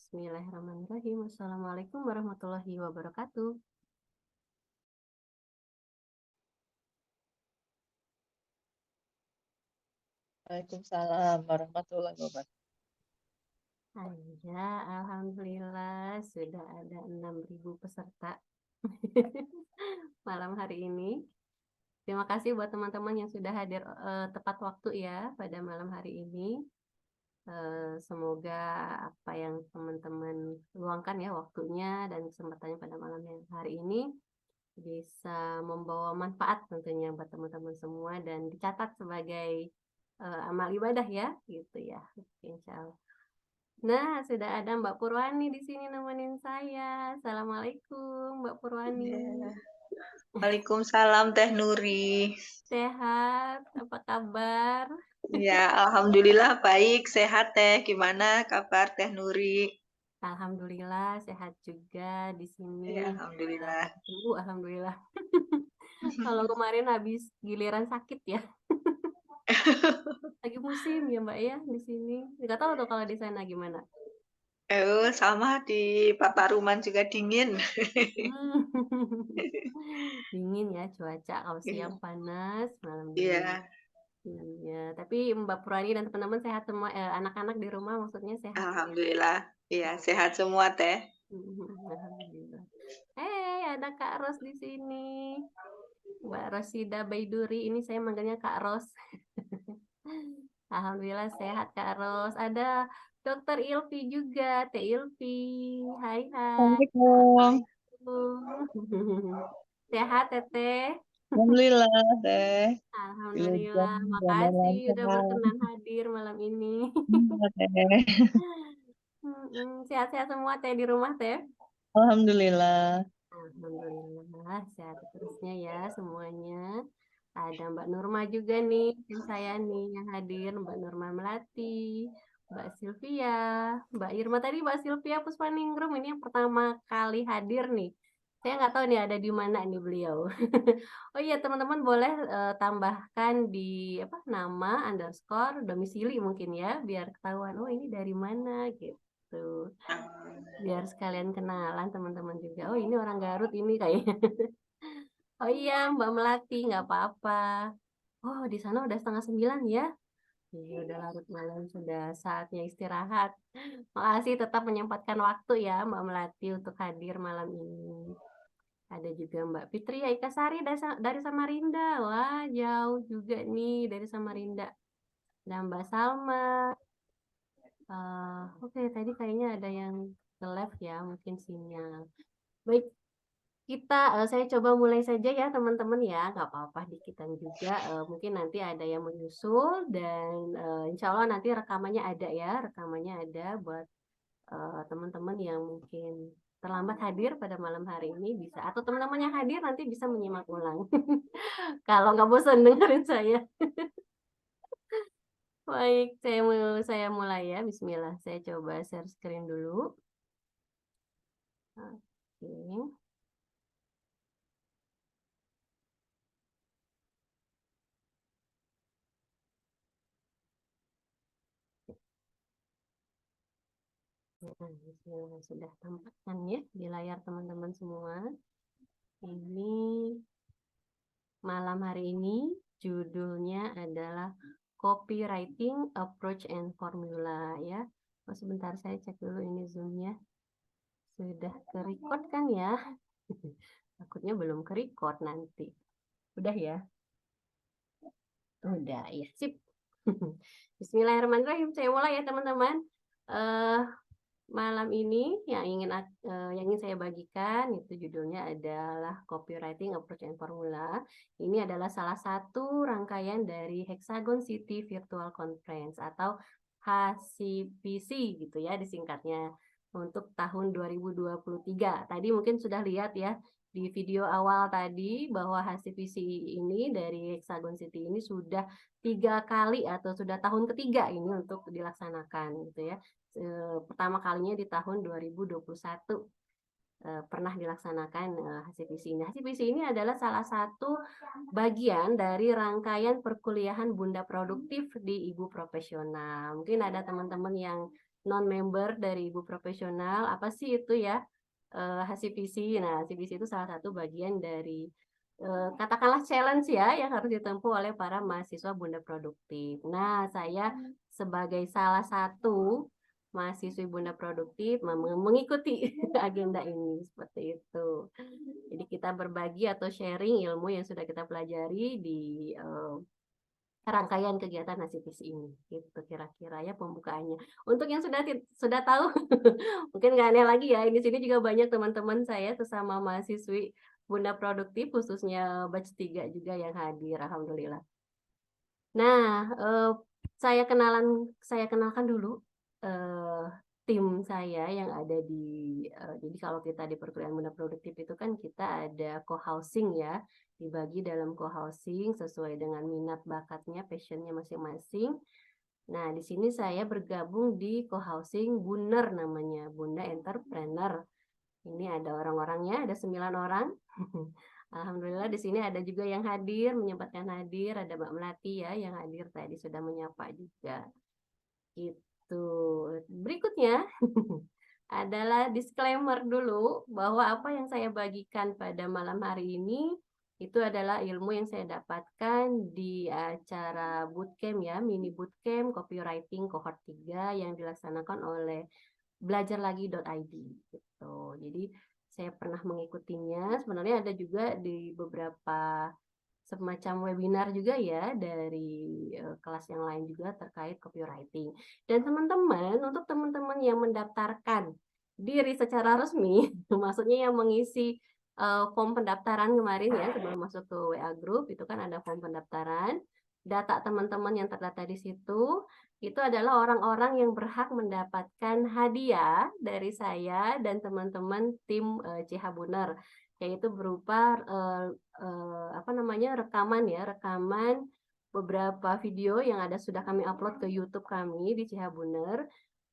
Bismillahirrahmanirrahim. Assalamualaikum warahmatullahi wabarakatuh. Waalaikumsalam warahmatullahi wabarakatuh. Ya, alhamdulillah sudah ada 6.000 peserta malam hari ini. Terima kasih buat teman-teman yang sudah hadir tepat waktu ya pada malam hari ini. Semoga apa yang teman-teman luangkan ya waktunya dan kesempatannya pada malam hari ini bisa membawa manfaat tentunya buat teman-teman semua dan dicatat sebagai amal ibadah ya, gitu ya. Insya Allah. Nah, sudah ada Mbak Purwani di sini nemenin saya. Assalamualaikum, Mbak Purwani. Waalaikumsalam Teh Nuri. Sehat? Apa kabar? Ya, alhamdulillah baik, sehat Teh. Gimana kabar Teh Nuri? Alhamdulillah sehat juga di sini. Ya, alhamdulillah. Alhamdulillah. Kalau kemarin habis giliran sakit ya. Lagi musim ya Mbak ya di sini. Nggak tahu tuh kalau di sana gimana. Sama di Pataruman juga dingin. Dingin ya cuaca, kalau siang panas, malam dingin. Iya, Iya, tapi Mbak Purani dan teman-teman sehat semua, anak-anak di rumah maksudnya sehat ya. alhamdulillah. Iya, sehat semua Teh. Alhamdulillah. Ada Kak Ros di sini. Mbak Rosida Baiduri, ini saya manggilnya Kak Ros. Alhamdulillah sehat Kak Ros. Ada Dokter Ilvi juga, Teh Ilvi. Hai hai. Assalamualaikum. Sehat Teteh. Alhamdulillah Teh. Alhamdulillah, Wilujeng dan makasih udah lancar. berkenan hadir malam ini. Iya, Teh. Sehat-sehat semua Teh di rumah Teh. Alhamdulillah. Alhamdulillah, sehat terusnya ya semuanya. Ada Mbak Nurma juga nih, tim saya nih yang hadir, Mbak Nurma Melati, Mbak Sylvia, Mbak Irma tadi, Mbak Sylvia Puspaningrum ini yang pertama kali hadir nih. Saya nggak tahu nih ada di mana nih beliau. Oh iya teman-teman boleh tambahkan di apa nama underscore domisili mungkin ya, biar ketahuan oh ini dari mana gitu. Biar sekalian kenalan teman-teman juga. Oh ini orang Garut ini kayaknya. Oh iya Mbak Melati nggak apa-apa. Oh di sana udah 8:30 ya. Iya udah larut malam sudah saatnya istirahat. Makasih tetap menyempatkan waktu ya Mbak Melati untuk hadir malam ini. Ada juga Mbak Fitri Aika Sari dari Samarinda. Wah jauh juga nih dari Samarinda. Dan Mbak Salma. Oke, tadi kayaknya ada yang ke live ya, mungkin sinyal. Baik, saya coba mulai saja ya teman-teman ya, nggak apa-apa dikitan juga. Mungkin nanti ada yang menyusul dan insya Allah nanti rekamannya ada ya, rekamannya ada buat teman-teman yang mungkin terlambat hadir pada malam hari ini bisa, atau teman-teman yang hadir nanti bisa menyimak ulang. Kalau nggak bosan dengerin saya. Baik, saya mulai ya. Bismillah, saya coba share screen dulu. Oke. Nah, bismillah sudah tampakkan ya di layar teman-teman semua. Ini malam hari ini judulnya adalah Copywriting Approach and Formula ya. Oh, sebentar saya cek dulu ini Zoom-nya. Sudah ke-record kan ya? Takutnya belum ke-record nanti. Udah ya? Udah ya, sip. Bismillahirrahmanirrahim. Saya mulai ya teman-teman. Malam ini yang ingin saya bagikan itu judulnya adalah Copywriting Approach and Formula. Ini adalah salah satu rangkaian dari Hexagon City Virtual Conference atau HCPC gitu ya disingkatnya untuk tahun 2023. Tadi mungkin sudah lihat ya di video awal tadi bahwa HCPC ini dari Hexagon City ini sudah 3 kali atau sudah tahun ketiga ini untuk dilaksanakan gitu ya. Pertama kalinya di tahun 2021 pernah dilaksanakan HCPC ini. HCPC ini adalah salah satu bagian dari rangkaian perkuliahan Bunda Produktif di Ibu Profesional. Mungkin ada teman-teman yang non-member dari Ibu Profesional. Apa sih itu ya? HCPC. Nah, HCPC itu salah satu bagian dari katakanlah challenge ya yang harus ditempuh oleh para mahasiswa Bunda Produktif. Nah, saya sebagai salah satu mahasiswi Bunda Produktif mengikuti agenda ini seperti itu. Jadi kita berbagi atau sharing ilmu yang sudah kita pelajari di rangkaian kegiatan HCPC ini. Itu kira-kira ya pembukaannya. Untuk yang sudah tahu, mungkin nggak aneh lagi ya. Di sini juga banyak teman-teman saya sesama mahasiswi Bunda Produktif, khususnya batch 3 juga yang hadir. Alhamdulillah. Nah, saya kenalkan dulu tim saya yang ada jadi kalau kita di perkuliahan Bunda Produktif itu kan kita ada co-housing ya, dibagi dalam co-housing sesuai dengan minat bakatnya, passionnya masing-masing. Nah, di sini saya bergabung di co-housing Buner namanya, Bunda Entrepreneur. Ini ada orang-orangnya, ada 9 orang. Alhamdulillah di sini ada juga yang hadir, menyempatkan hadir, ada Mbak Melati ya yang hadir tadi sudah menyapa juga. Gitu. Berikutnya adalah disclaimer dulu bahwa apa yang saya bagikan pada malam hari ini itu adalah ilmu yang saya dapatkan di acara bootcamp ya, mini bootcamp copywriting cohort 3 yang dilaksanakan oleh belajarlagi.id gitu. Jadi saya pernah mengikutinya. Sebenarnya ada juga di beberapa semacam webinar juga ya dari kelas yang lain juga terkait copywriting. Dan teman-teman, untuk teman-teman yang mendaftarkan diri secara resmi, maksudnya yang mengisi form pendaftaran kemarin ya sebelum masuk ke WA Group, itu kan ada form pendaftaran. Data teman-teman yang terdata di situ itu adalah orang-orang yang berhak mendapatkan hadiah dari saya dan teman-teman tim CH Buner, yaitu berupa rekaman beberapa video yang sudah kami upload ke YouTube kami di CH Buner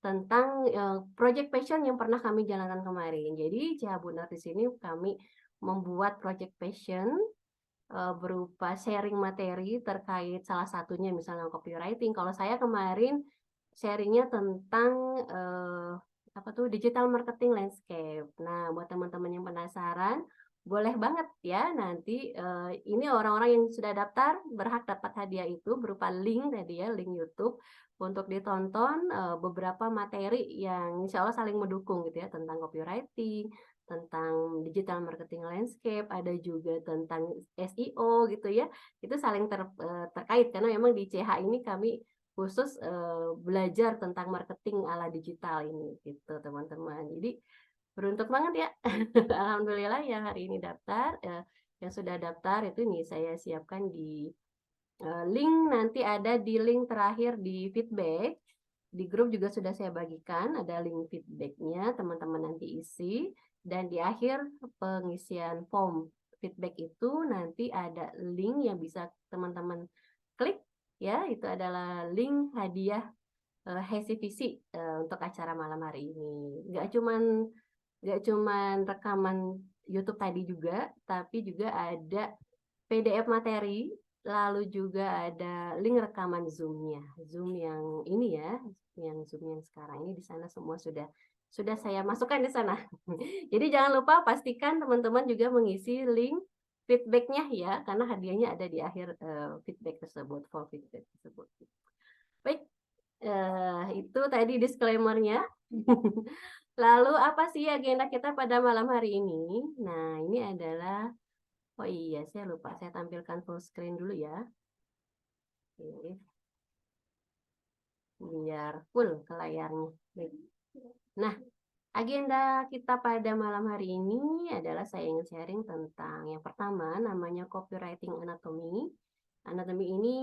tentang project passion yang pernah kami jalankan kemarin. Jadi CH Buner di sini kami membuat project passion berupa sharing materi terkait salah satunya misalnya copywriting. Kalau saya kemarin sharingnya tentang digital marketing landscape. Nah, buat teman-teman yang penasaran, boleh banget ya nanti ini orang-orang yang sudah daftar berhak dapat hadiah itu berupa link tadi ya, link YouTube untuk ditonton beberapa materi yang insya Allah saling mendukung gitu ya tentang copywriting, tentang digital marketing landscape, ada juga tentang SEO gitu ya. Itu saling terkait karena memang di CH ini kami khusus belajar tentang marketing ala digital ini gitu teman-teman. Jadi beruntung banget ya. Alhamdulillah yang hari ini daftar, yang sudah daftar itu nih saya siapkan di link, nanti ada di link terakhir di feedback. Di grup juga sudah saya bagikan, ada link feedbacknya, teman-teman nanti isi. Dan di akhir pengisian form feedback itu nanti ada link yang bisa teman-teman klik ya, itu adalah link hadiah HCPC untuk acara malam hari ini. Nggak cuman rekaman YouTube tadi juga, tapi juga ada PDF materi, lalu juga ada link rekaman Zoom-nya. Zoom yang ini ya, yang Zoom yang sekarang ini di sana semua sudah saya masukkan di sana. Jadi jangan lupa pastikan teman-teman juga mengisi link feedbacknya ya, karena hadiahnya ada di akhir feedback tersebut, for feedback tersebut. Baik, itu tadi disclaimer-nya. Lalu apa sih agenda kita pada malam hari ini? Nah, ini adalah, oh iya, saya lupa, saya tampilkan full screen dulu ya. Oke. Biar full ke layarnya. Baik. Nah, agenda kita pada malam hari ini adalah saya ingin sharing tentang yang pertama namanya copywriting anatomy. Anatomy ini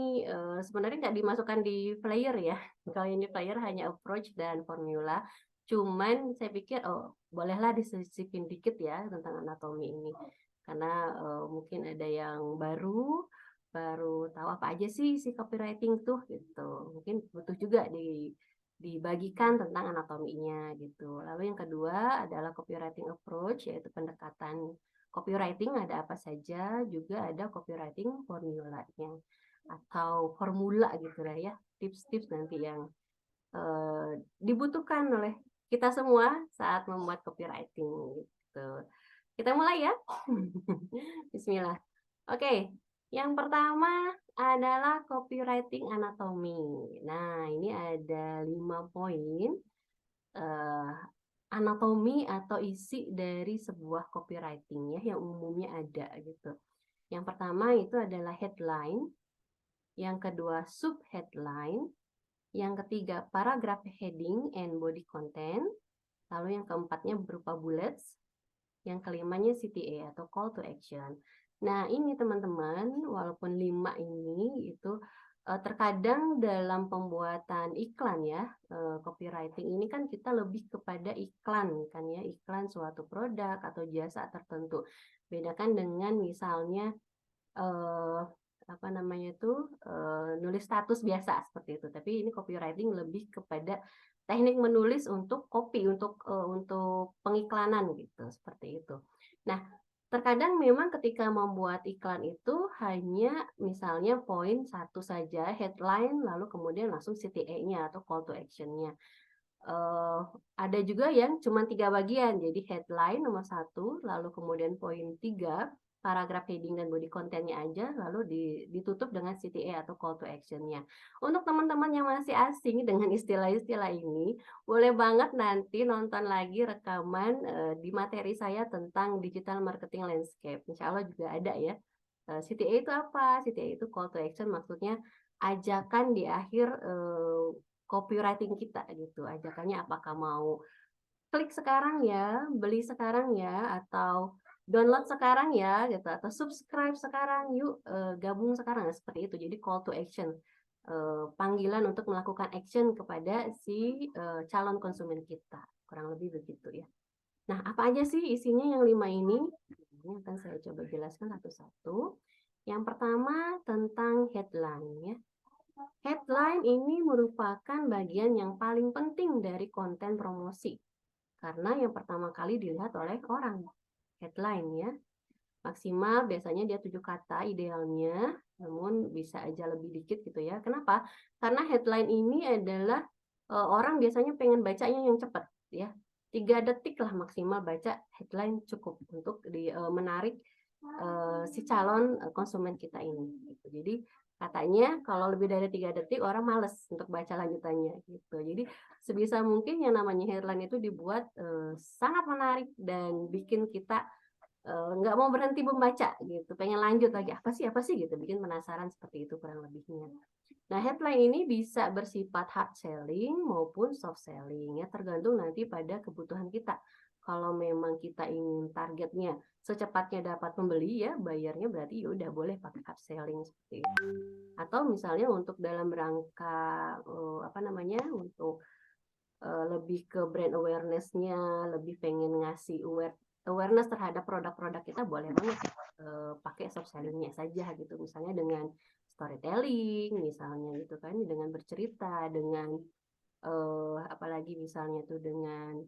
sebenarnya nggak dimasukkan di flyer ya. Kalau ini flyer hanya approach dan formula. Cuman saya pikir bolehlah disisipin dikit ya tentang anatomi ini. Karena mungkin ada yang baru tahu apa aja sih si copywriting tuh gitu. Mungkin butuh juga dibagikan tentang anatominya gitu. Lalu yang kedua adalah copywriting approach, yaitu pendekatan copywriting ada apa saja, juga ada copywriting formulanya atau formula gitu lah ya, tips-tips nanti yang dibutuhkan oleh kita semua saat membuat copywriting gitu. Kita mulai ya. Bismillah. Oke, yang pertama adalah copywriting anatomy. Nah, ini ada 5 poin anatomi atau isi dari sebuah copywriting ya yang umumnya ada gitu. Yang pertama itu adalah headline, yang kedua subheadline, yang ketiga paragraph heading and body content, lalu yang keempatnya berupa bullets, yang kelimanya CTA atau call to action. Nah, ini teman-teman, walaupun 5 ini itu terkadang dalam pembuatan iklan ya, copywriting ini kan kita lebih kepada iklan kan ya, iklan suatu produk atau jasa tertentu. Bedakan dengan misalnya apa namanya itu nulis status biasa seperti itu. Tapi ini copywriting lebih kepada teknik menulis untuk copy, untuk pengiklanan gitu, seperti itu. Nah, terkadang memang ketika membuat iklan itu hanya misalnya poin satu saja, headline, lalu kemudian langsung CTA-nya atau call to action-nya. Ada juga yang cuma 3 bagian, jadi headline nomor 1, lalu kemudian poin 3, paragraf heading dan body content-nya aja, lalu ditutup dengan CTA atau call to action-nya. Untuk teman-teman yang masih asing dengan istilah-istilah ini, boleh banget nanti nonton lagi rekaman di materi saya tentang digital marketing landscape. Insya Allah juga ada ya. CTA itu apa? CTA itu call to action, maksudnya ajakan di akhir copywriting kita gitu. Ajakannya apakah mau klik sekarang ya, beli sekarang ya, atau download sekarang ya gitu, atau subscribe sekarang yuk, gabung sekarang, seperti itu. Jadi call to action, panggilan untuk melakukan action kepada si calon konsumen kita, kurang lebih begitu ya. Nah, apa aja sih isinya yang 5 ini? Ini akan saya coba jelaskan satu-satu. Yang pertama tentang headline ya. Headline ini merupakan bagian yang paling penting dari konten promosi. Karena yang pertama kali dilihat oleh orang. Headline ya. Maksimal biasanya dia 7 kata idealnya, namun bisa aja lebih dikit gitu ya. Kenapa? Karena headline ini adalah orang biasanya pengen bacanya yang cepat ya. 3 detik lah maksimal baca headline cukup untuk menarik si calon konsumen kita ini gitu. Jadi katanya kalau lebih dari 3 detik orang males untuk baca lanjutannya gitu. Jadi sebisa mungkin yang namanya headline itu dibuat sangat menarik dan bikin kita nggak mau berhenti membaca gitu, pengen lanjut lagi, apa sih gitu, bikin penasaran, seperti itu kurang lebihnya. Nah, headline ini bisa bersifat hard selling maupun soft selling ya, tergantung nanti pada kebutuhan kita. Kalau memang kita ingin targetnya secepatnya dapat pembeli ya, bayarnya berarti ya udah boleh pakai hard selling seperti itu. Atau misalnya untuk dalam rangka apa namanya, untuk lebih ke brand awareness-nya, lebih pengen ngasih awareness terhadap produk-produk kita, boleh banget pakai soft selling-nya saja gitu. Misalnya dengan storytelling, misalnya gitu kan, dengan bercerita, dengan apalagi misalnya tuh dengan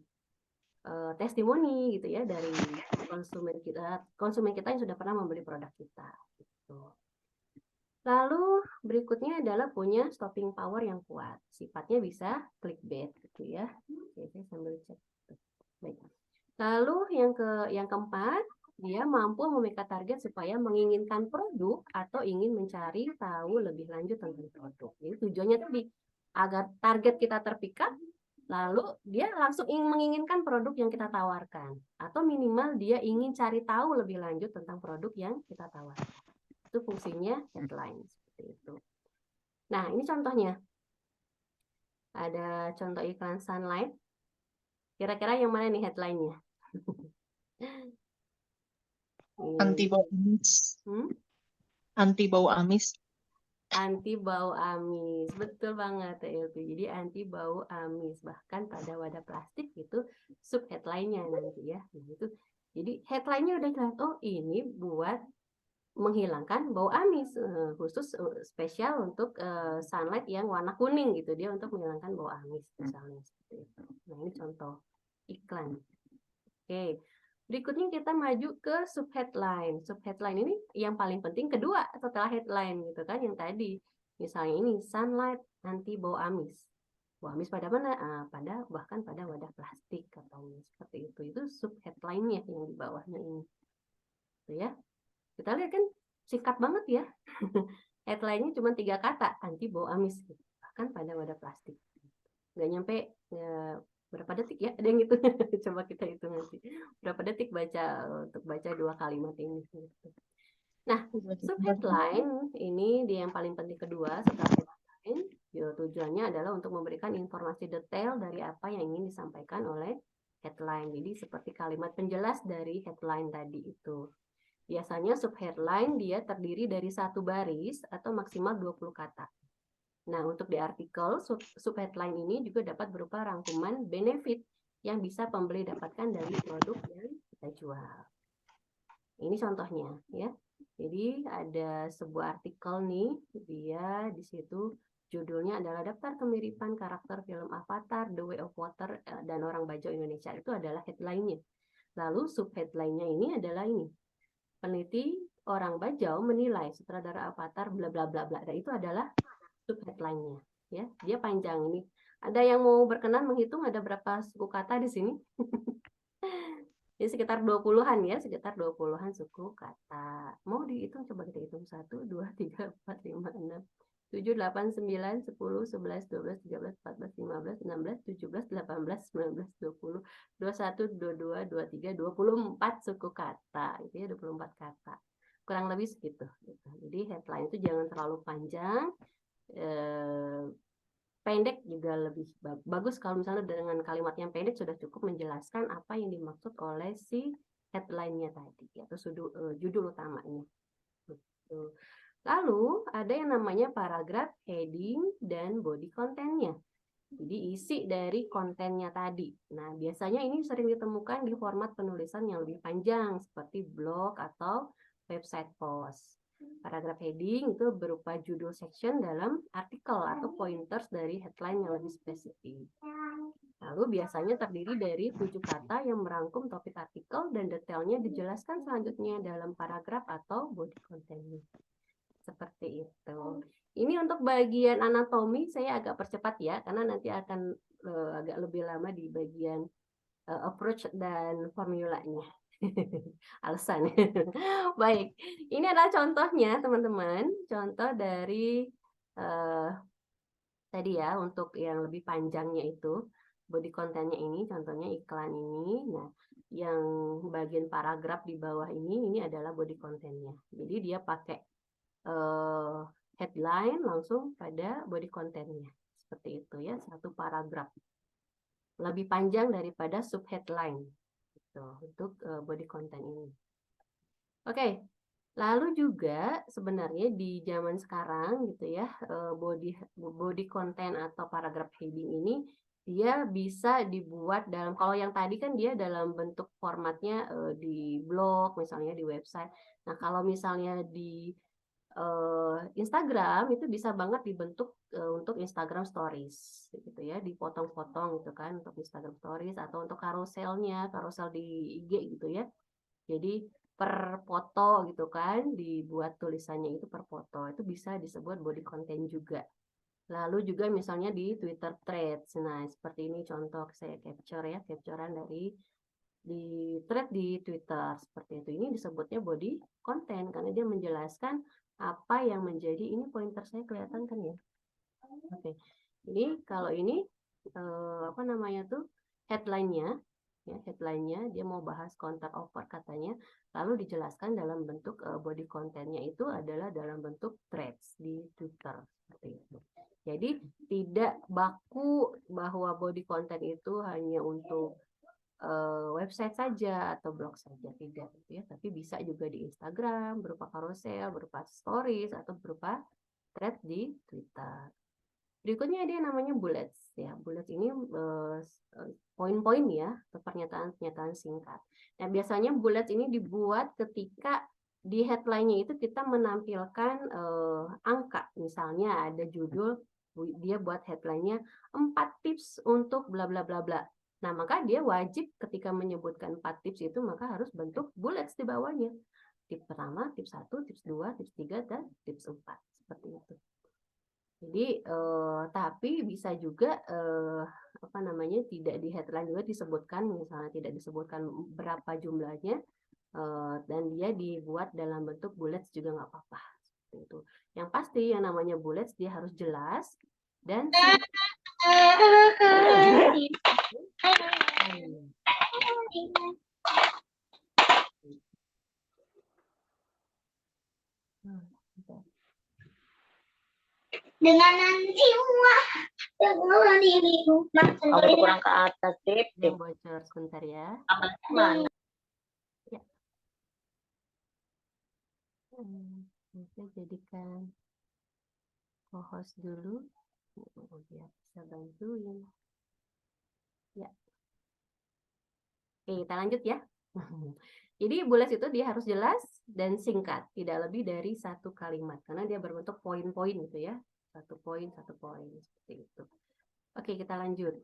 testimoni gitu ya dari konsumen kita yang sudah pernah membeli produk kita gitu. Lalu berikutnya adalah punya stopping power yang kuat. Sifatnya bisa clickbait gitu ya. Oke, saya sambil cek. Baik. Lalu yang keempat, dia mampu memikat target supaya menginginkan produk atau ingin mencari tahu lebih lanjut tentang produk. Jadi tujuannya tadi agar target kita terpikat, lalu dia langsung menginginkan produk yang kita tawarkan, atau minimal dia ingin cari tahu lebih lanjut tentang produk yang kita tawarkan. Itu fungsinya headline seperti itu. Nah, ini contohnya. Ada contoh iklan Sunlight. Kira-kira yang mana nih headline-nya? Anti bau amis. Anti bau amis. Anti bau amis, betul banget itu. Jadi anti bau amis, bahkan pada wadah plastik itu sub headline-nya nanti ya. Gitu. Jadi headline-nya udah jelas. Oh, ini buat menghilangkan bau amis, khusus spesial untuk Sunlight yang warna kuning gitu, dia untuk menghilangkan bau amis misalnya seperti itu. Nah, ini contoh iklan. Oke, berikutnya kita maju ke subheadline. Subheadline ini yang paling penting kedua setelah headline gitu kan, yang tadi misalnya ini Sunlight anti bau amis. bau amis pada mana? Bahkan pada wadah plastik katanya, seperti itu. Itu sub headline-nya yang di bawahnya ini. Tuh ya. Kita lihat kan singkat banget ya. Headline-nya cuma 3 kata, anti bau amis gitu. Bahkan pada wadah plastik. Nggak nyampe berapa detik ya? Ada yang gitu. Coba kita hitung nanti. Berapa detik untuk baca 2 kalimat ini gitu. Nah, subheadline ini dia yang paling penting kedua setelah headline. Tujuannya adalah untuk memberikan informasi detail dari apa yang ingin disampaikan oleh headline. Jadi seperti kalimat penjelas dari headline tadi itu. Biasanya subheadline dia terdiri dari 1 baris atau maksimal 20 kata. Nah, untuk di artikel subheadline ini juga dapat berupa rangkuman benefit yang bisa pembeli dapatkan dari produk yang kita jual. Ini contohnya ya. Jadi ada sebuah artikel nih, dia di situ judulnya adalah daftar kemiripan karakter film Avatar, The Way of Water dan Orang Bajau Indonesia. Itu adalah headline-nya. Lalu subheadline-nya ini adalah ini. Peneliti orang Bajau menilai sutradara Avatar bla bla bla bla. Dan itu adalah subheadline-nya ya. Dia panjang ini. Ada yang mau berkenan menghitung ada berapa suku kata di sini? Jadi sekitar 20-an ya, sekitar 20-an suku kata. Mau dihitung, coba kita hitung. 1, 2, 3, 4, 5, 6, 7, 8, 9, 10, 11, 12, 13, 14, 15, 16, 17, 18, 19, 20, 21, 22, 23, 24 suku kata. Itu ya 24 kata. Kurang lebih segitu. Jadi headline itu jangan terlalu panjang. Pendek juga lebih bagus kalau misalnya dengan kalimat yang pendek sudah cukup menjelaskan apa yang dimaksud oleh si headline-nya tadi, yaitu judul utamanya. Lalu ada yang namanya paragraf, heading, dan body content-nya. Jadi isi dari kontennya tadi. Nah, biasanya ini sering ditemukan di format penulisan yang lebih panjang seperti blog atau website post. Paragraf heading itu berupa judul section dalam artikel atau pointers dari headline yang lebih spesifik. Lalu biasanya terdiri dari 7 kata yang merangkum topik artikel dan detailnya dijelaskan selanjutnya dalam paragraf atau body content. Seperti itu. Ini untuk bagian anatomi saya agak percepat ya, karena nanti akan agak lebih lama di bagian approach dan formulanya. Alasan. Baik, ini adalah contohnya teman-teman. Contoh dari tadi ya, untuk yang lebih panjangnya itu body content-nya ini, contohnya iklan ini. Nah, yang bagian paragraf di bawah ini adalah body content-nya. Jadi dia pakai headline langsung pada body content-nya. Seperti itu ya, satu paragraf. Lebih panjang daripada subheadline. Untuk body content ini. Oke, lalu juga sebenarnya di zaman sekarang gitu ya, body content atau paragraph heading ini dia bisa dibuat dalam, kalau yang tadi kan dia dalam bentuk formatnya di blog misalnya, di website. Nah, kalau misalnya di Instagram itu bisa banget dibentuk untuk Instagram Stories gitu ya, dipotong-potong gitu kan untuk Instagram Stories atau untuk karuselnya, karusel di IG gitu ya. Jadi per foto gitu kan, dibuat tulisannya itu per foto, itu bisa disebut body content juga. Lalu juga misalnya di Twitter Threads. Nah, seperti ini contoh saya capture ya, capturean dari di thread di Twitter seperti itu. Ini disebutnya body content karena dia menjelaskan apa yang menjadi, ini pointer saya kelihatan kan ya. Oke. Ini kalau ini apa namanya tuh headline-nya ya, headline-nya dia mau bahas counter offer katanya, lalu dijelaskan dalam bentuk body content-nya itu adalah dalam bentuk threads di Twitter seperti itu. Jadi tidak baku bahwa body content itu hanya untuk website saja atau blog saja, tidak gitu ya, tapi bisa juga di Instagram berupa carousel, berupa stories atau berupa thread di Twitter. Berikutnya ada yang namanya bullets ya. Bullets ini poin-poin ya, atau pernyataan-pernyataan singkat. Nah, biasanya bullets ini dibuat ketika di headline-nya itu kita menampilkan angka. Misalnya ada judul, dia buat headline-nya 4 tips untuk bla bla bla bla. Nah, maka dia wajib ketika menyebutkan 4 tips itu maka harus bentuk bullets di bawahnya. Tips pertama, tips 1, tips 2, tips 3, dan tips 4. Seperti itu. Jadi tapi bisa juga apa namanya tidak di headline juga disebutkan, misalnya tidak disebutkan berapa jumlahnya dan dia dibuat dalam bentuk bullets juga nggak apa-apa. Seperti itu. Yang pasti yang namanya bullets dia harus jelas dan dengan nanti kamu kurang ke atas tip yang bocor sebentar ya. mana Ya. Saya jadikan co-host dulu biar bisa bantuin. Ya. Oke, kita lanjut ya. Jadi bullets itu dia harus jelas dan singkat, tidak lebih dari satu kalimat karena dia berbentuk poin-poin gitu ya. Satu poin seperti itu. Oke, kita lanjut.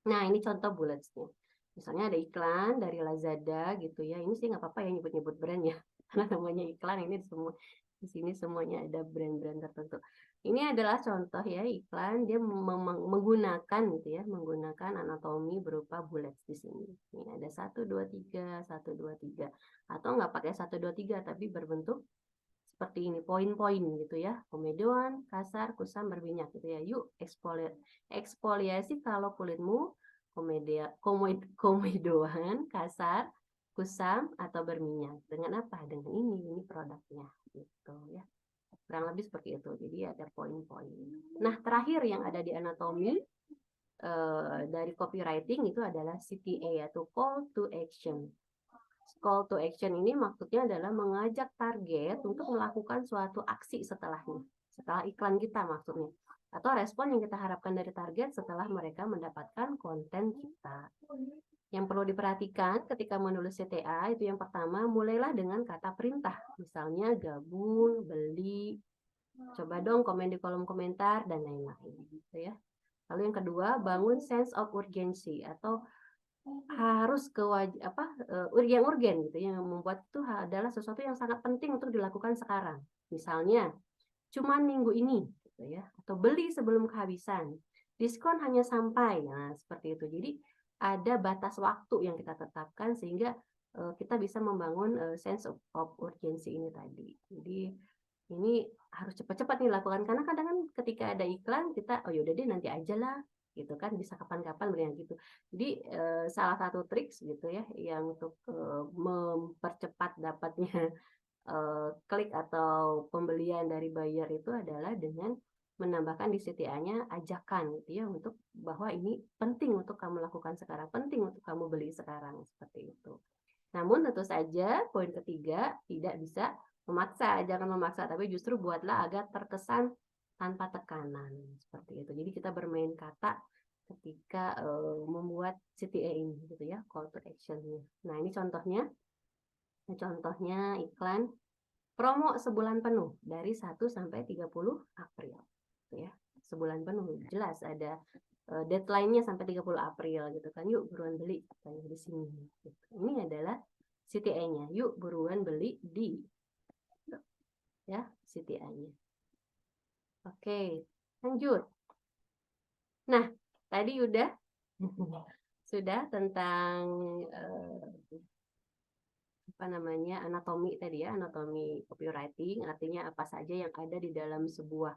Nah, ini contoh bulletsnya. Misalnya ada iklan dari Lazada gitu ya. Ini sih nggak apa-apa ya nyebut-nyebut brand ya. Karena namanya iklan ini semua di sini semuanya ada brand-brand tertentu. Ini adalah contoh ya iklan dia menggunakan gitu ya, menggunakan anatomi berupa bullets di sini. Ini ada 1 2 3, 1 2 3 atau nggak pakai 1 2 3 tapi berbentuk seperti ini poin-poin gitu ya. Komedoan, kasar, kusam, berminyak gitu ya. Yuk eksfoliasi kalau kulitmu komedoan, kasar, kusam atau berminyak. Dengan apa? Dengan ini produknya gitu ya. Kurang lebih seperti itu. Jadi ada poin-poin. Nah, terakhir yang ada di anatomi dari copywriting itu adalah CTA atau call to action. Call to action ini maksudnya adalah mengajak target untuk melakukan suatu aksi setelahnya, setelah iklan kita maksudnya, atau respon yang kita harapkan dari target setelah mereka mendapatkan konten kita. Yang perlu diperhatikan ketika menulis CTA itu yang pertama, mulailah dengan kata perintah, misalnya gabung, beli, coba dong komen di kolom komentar dan lain-lain gitu ya. Lalu yang kedua, bangun sense of urgency atau harus yang urgen gitu yang membuat itu adalah sesuatu yang sangat penting untuk dilakukan sekarang. Misalnya, cuman minggu ini gitu ya, atau beli sebelum kehabisan. Diskon hanya sampai. Nah, seperti itu. Jadi ada batas waktu yang kita tetapkan sehingga kita bisa membangun sense of urgency ini tadi. Jadi ini harus cepat-cepat nih lakukan karena kadang kan ketika ada iklan kita oh yaudah deh nanti aja lah gitu kan bisa kapan-kapan beli yang gitu. Jadi salah satu trik gitu ya yang untuk mempercepat dapatnya klik atau pembelian dari buyer itu adalah dengan menambahkan di CTA-nya ajakan gitu ya untuk bahwa ini penting untuk kamu lakukan sekarang, penting untuk kamu beli sekarang seperti itu. Namun tentu saja poin ketiga tidak bisa memaksa, jangan memaksa tapi justru buatlah agar terkesan tanpa tekanan seperti itu. Jadi kita bermain kata ketika membuat CTA ini gitu ya, call to action-nya. Nah, ini contohnya. Nah, contohnya iklan promo sebulan penuh dari 1 sampai 30 April. Gitu ya. Sebulan penuh jelas ada deadline-nya sampai 30 April gitu kan. Yuk buruan beli katanya di sini. Gitu. Ini adalah CTA-nya. Yuk buruan beli di ya CTA-nya. Oke, lanjut. Nah, tadi udah sudah tentang apa namanya anatomi tadi ya, anatomi copywriting, artinya apa saja yang ada di dalam sebuah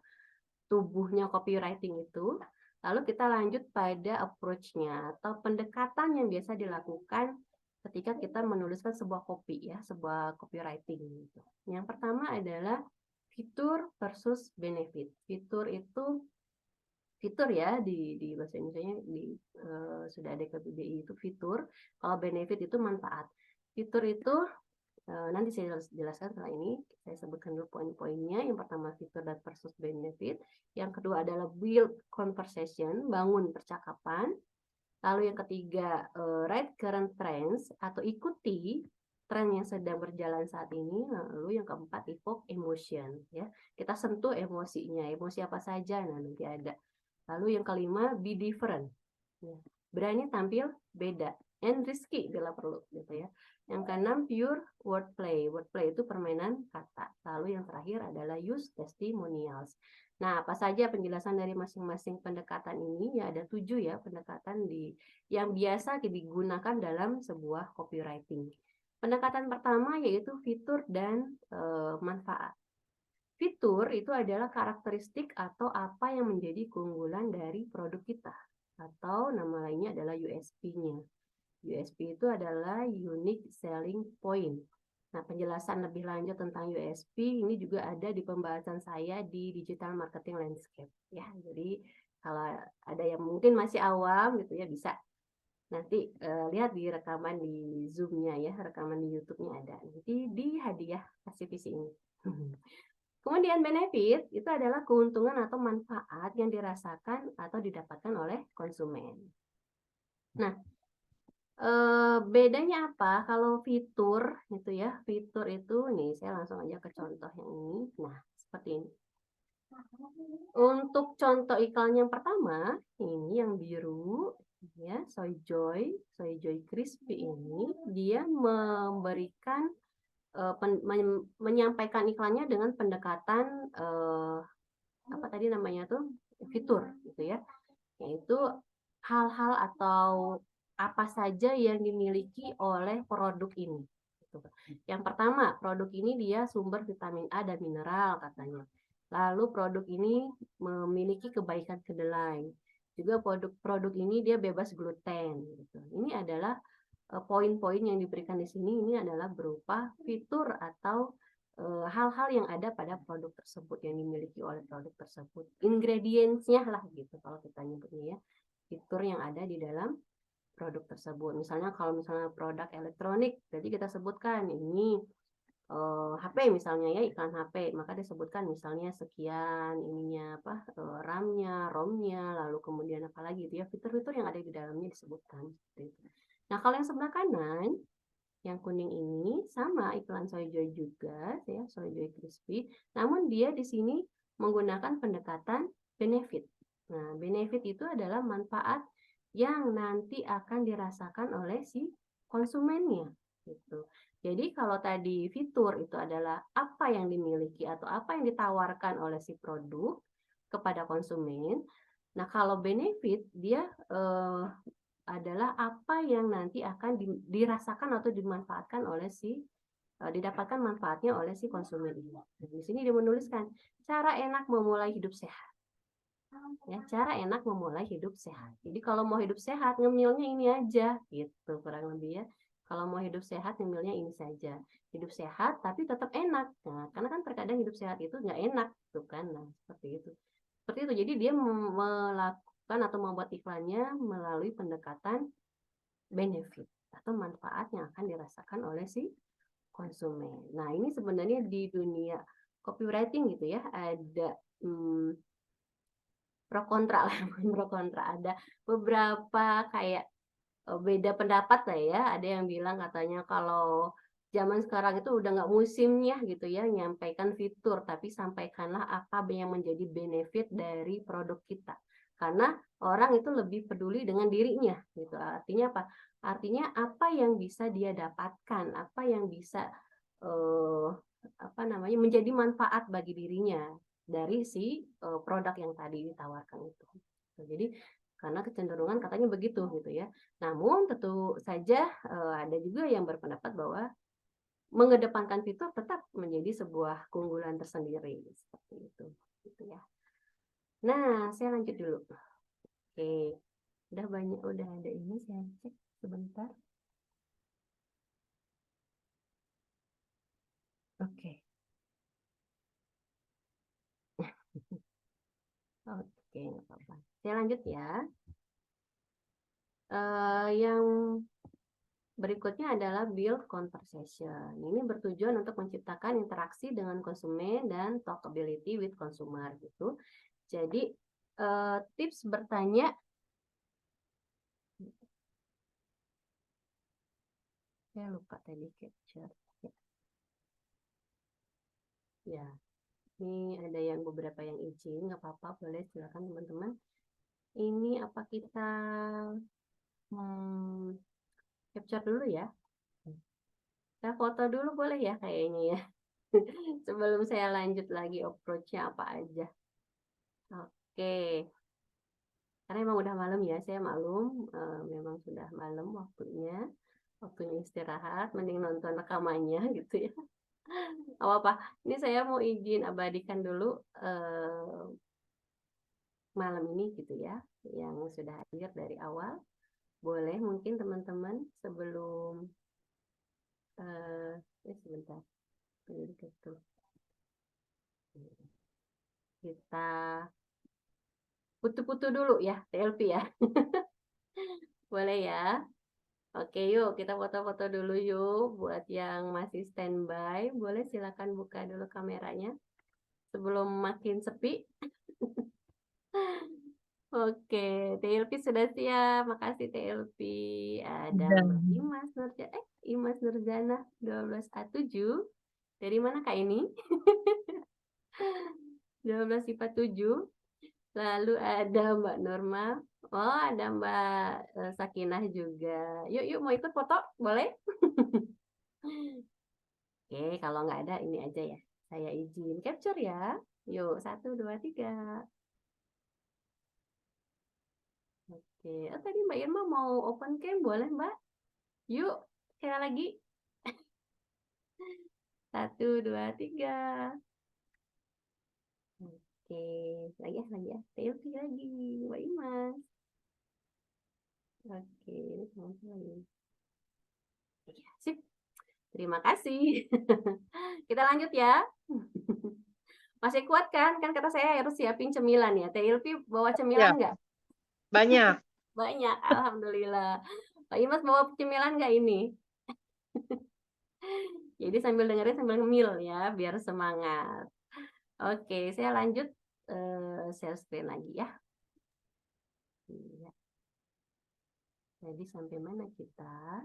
tubuhnya copywriting itu. Lalu kita lanjut pada approach-nya atau pendekatan yang biasa dilakukan ketika kita menuliskan sebuah copy ya, sebuah copywriting gitu. Yang pertama adalah fitur versus benefit. Fitur ya di bahasa Indonesia sudah ada KBBI itu fitur. Kalau benefit itu manfaat. Fitur itu nanti saya jelaskan setelah ini. Saya sebutkan dulu poin-poinnya. Yang pertama fitur dan versus benefit. Yang kedua adalah build conversation, bangun percakapan. Lalu yang ketiga write current trends atau ikuti tren yang sedang berjalan saat ini. Lalu yang keempat evoke emotion ya. Kita sentuh emosinya. Emosi apa saja nah nanti ada. Lalu yang kelima be different. Ya. Berani tampil beda and risky bila perlu gitu ya. Yang keenam pure wordplay. Wordplay itu permainan kata. Lalu yang terakhir adalah use testimonials. Nah, apa saja penjelasan dari masing-masing pendekatan ini? Ya, ada 7 ya pendekatan yang biasa digunakan dalam sebuah copywriting. Pendekatan pertama yaitu fitur dan manfaat. Fitur itu adalah karakteristik atau apa yang menjadi keunggulan dari produk kita, atau nama lainnya adalah USP-nya. USP itu adalah Unique Selling Point. Nah, penjelasan lebih lanjut tentang USP ini juga ada di pembahasan saya di Digital Marketing Landscape. Ya, jadi kalau ada yang mungkin masih awam gitu ya, bisa nanti lihat di rekaman di Zoom-nya ya, rekaman di YouTube-nya ada. Nanti di hadiah kasih visi ini. Kemudian benefit itu adalah keuntungan atau manfaat yang dirasakan atau didapatkan oleh konsumen. Nah, bedanya apa? Kalau fitur gitu ya, fitur itu nih saya langsung aja ke contoh yang ini. Nah, seperti ini. Untuk contoh iklan yang pertama, ini yang biru ya, Soy Joy Crispy ini dia memberikan menyampaikan iklannya dengan pendekatan apa tadi namanya tuh fitur gitu ya, yaitu hal-hal atau apa saja yang dimiliki oleh produk ini. Yang pertama, produk ini dia sumber vitamin A dan mineral katanya. Lalu produk ini memiliki kebaikan kedelai. Juga produk ini dia bebas gluten. Gitu. Ini adalah poin-poin yang diberikan di sini. Ini adalah berupa fitur atau hal-hal yang ada pada produk tersebut yang dimiliki oleh produk tersebut, ingredients-nya lah gitu kalau kita nyebutnya ya, fitur yang ada di dalam produk tersebut. Misalnya kalau misalnya produk elektronik, jadi kita sebutkan ini HP misalnya ya, iklan HP, maka disebutkan misalnya sekian ininya apa RAM-nya, ROM-nya, lalu kemudian apa lagi itu ya, fitur-fitur yang ada di dalamnya disebutkan seperti itu. Nah, kalau yang sebelah kanan yang kuning ini sama iklan Soy Joy juga ya, Soy Joy Crispy, namun dia di sini menggunakan pendekatan benefit. Nah, benefit itu adalah manfaat yang nanti akan dirasakan oleh si konsumennya gitu. Jadi kalau tadi fitur itu adalah apa yang dimiliki atau apa yang ditawarkan oleh si produk kepada konsumen. Nah, kalau benefit dia adalah apa yang nanti akan dirasakan atau dimanfaatkan oleh didapatkan manfaatnya oleh si konsumen ini. Nah, di sini dia menuliskan cara enak memulai hidup sehat. Ya, cara enak memulai hidup sehat. Jadi kalau mau hidup sehat ngemilnya ini aja, gitu kurang lebih ya. Kalau mau hidup sehat ngemilnya ini saja. Hidup sehat tapi tetap enak. Nah, karena kan terkadang hidup sehat itu nggak enak, tuh kan. Nah, seperti itu. Seperti itu. Jadi dia melakukan atau membuat iklannya melalui pendekatan benefit atau manfaat yang akan dirasakan oleh si konsumen. Nah, ini sebenarnya di dunia copywriting gitu ya, ada pro kontra lah, pro kontra. Ada beberapa kayak beda pendapat lah ya. Ada yang bilang katanya kalau zaman sekarang itu udah nggak musimnya gitu ya, nyampaikan fitur, tapi sampaikanlah apa yang menjadi benefit dari produk kita. Karena orang itu lebih peduli dengan dirinya gitu. Artinya apa? Artinya apa yang bisa dia dapatkan, apa yang bisa apa namanya menjadi manfaat bagi dirinya dari si produk yang tadi ditawarkan itu. Jadi karena kecenderungan katanya begitu gitu ya. Namun tentu saja ada juga yang berpendapat bahwa mengedepankan fitur tetap menjadi sebuah keunggulan tersendiri seperti itu gitu ya. Nah, saya lanjut dulu. Oke. Udah ada ini, saya cek sebentar. Oke. Oke, nggak apa-apa. Saya lanjut ya. Yang berikutnya adalah build conversation. Ini bertujuan untuk menciptakan interaksi dengan konsumen dan talkability with consumer gitu. Jadi tips bertanya, saya lupa tadi capture. Ya, ini ada yang beberapa yang izin, nggak apa-apa, boleh silakan teman-teman. Ini apa kita capture dulu ya? Kita foto dulu boleh ya kayaknya ya. Sebelum saya lanjut lagi approach-nya apa aja. Oke. Karena emang udah malam ya, saya maklum, memang sudah malam waktunya istirahat, mending nonton rekamannya gitu ya. Apa-apa, ini saya mau izin abadikan dulu malam ini gitu ya, yang sudah hadir dari awal. Boleh mungkin teman-teman sebelum sebentar, kita putu-putu dulu ya, TLP ya. Boleh ya. Oke, yuk kita foto-foto dulu yuk. Buat yang masih standby, boleh silakan buka dulu kameranya sebelum makin sepi. Oke, TLP sudah siap. Makasih TLP. Ada Mbak Imas Nurjana, Imas Nurjana 12A7. Dari mana Kak ini? 12 IPA 7. Lalu ada Mbak Norma. Oh, ada Mbak Sakinah juga. Yuk, mau ikut foto? Boleh? Oke, kalau nggak ada ini aja ya. Saya izin capture ya. Yuk, 1, 2, 3. Oke, tadi Mbak Irma mau open cam, boleh Mbak? Yuk, sekali lagi. 1, 2, 3. Oke, lagi ya. Selfie lagi, Mbak Imas. Oke, ini teman-teman. Ya, sip. Terima kasih. Kita lanjut ya. Masih kuat kan? Kan kata saya harus siapin cemilan ya. TLP bawa cemilan nggak? Banyak. Banyak, alhamdulillah. Pak Imas bawa cemilan nggak ini? Jadi sambil dengerin sambil ngemil ya, biar semangat. Oke, saya lanjut share screen lagi ya. Iya. Jadi sampai mana kita?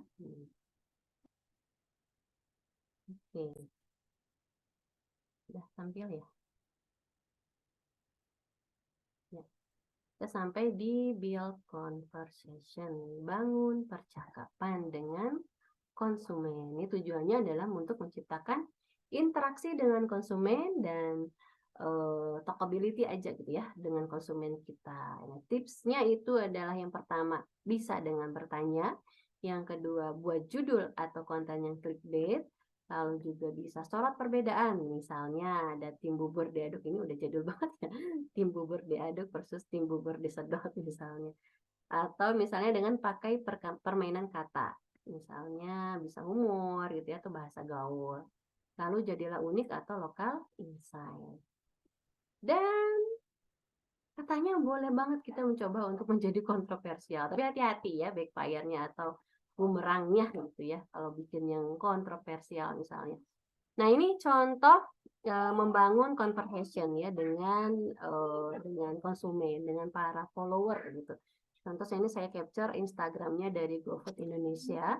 Oke. Udah tampil ya? Ya. Kita sampai di build conversation, bangun percakapan dengan konsumen. Ini tujuannya adalah untuk menciptakan interaksi dengan konsumen dan talkability aja gitu ya dengan konsumen kita. Nah, tipsnya itu adalah yang pertama, bisa dengan bertanya. Yang kedua, buat judul atau konten yang clickbait. Lalu juga bisa sorot perbedaan. Misalnya ada tim bubur diaduk, ini udah jadul banget ya. Tim bubur diaduk versus tim bubur disedot misalnya. Atau misalnya dengan pakai permainan kata. Misalnya bisa humor gitu ya, atau bahasa gaul. Lalu jadilah unik atau lokal insight. Dan katanya boleh banget kita mencoba untuk menjadi kontroversial. Tapi hati-hati ya backfire-nya atau bumerangnya gitu ya. Kalau bikin yang kontroversial misalnya. Nah ini contoh membangun conversation ya dengan konsumen, dengan para follower gitu. Contoh ini saya capture Instagramnya dari GoFood Indonesia.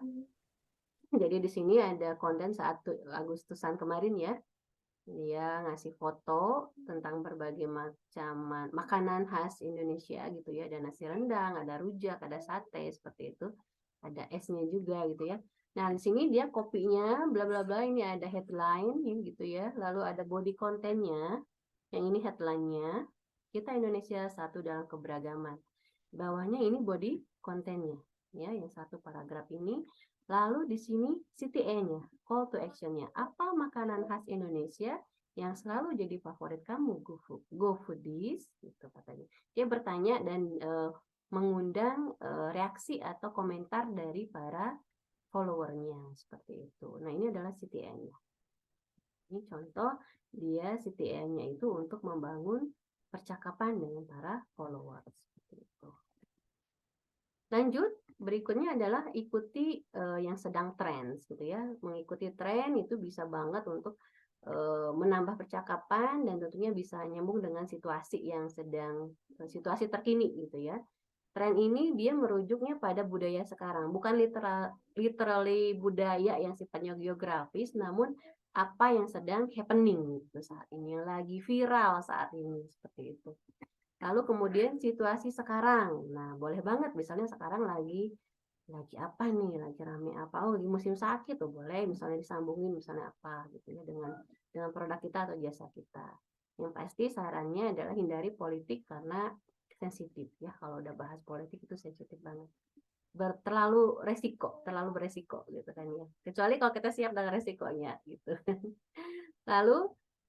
Jadi di sini ada konten saat Agustusan kemarin ya. Dia ngasih foto tentang berbagai macam makanan khas Indonesia gitu ya. Ada nasi rendang, ada rujak, ada sate seperti itu. Ada esnya juga gitu ya. Nah, di sini dia kopinya bla bla bla, ini ada headline gitu ya. Lalu ada body kontennya. Yang ini headline-nya. Kita Indonesia satu dalam keberagaman. Bawahnya ini body kontennya ya, yang satu paragraf ini. Lalu di sini CTA-nya, call to action-nya. Apa makanan khas Indonesia yang selalu jadi favorit kamu, go foodies gitu katanya. Dia bertanya dan mengundang reaksi atau komentar dari para followernya seperti itu. Nah, ini adalah CTA-nya. Ini contoh dia CTA-nya itu untuk membangun percakapan dengan para followers seperti itu. Lanjut, berikutnya adalah ikuti yang sedang tren gitu ya. Mengikuti tren itu bisa banget untuk menambah percakapan dan tentunya bisa nyambung dengan situasi yang sedang situasi terkini gitu ya. Tren ini dia merujuknya pada budaya sekarang, bukan literally budaya yang sifatnya geografis, namun apa yang sedang happening gitu saat ini, lagi viral saat ini seperti itu. Lalu kemudian situasi sekarang. Nah, boleh banget misalnya sekarang lagi apa nih? Lagi rame apa? Oh, lagi musim sakit tuh boleh misalnya disambungin misalnya apa gitu ya dengan produk kita atau jasa kita. Yang pasti sarannya adalah hindari politik karena sensitif ya. Kalau udah bahas politik itu sensitif banget. Terlalu beresiko gitu kan ya. Kecuali kalau kita siap dengan resikonya gitu. Lalu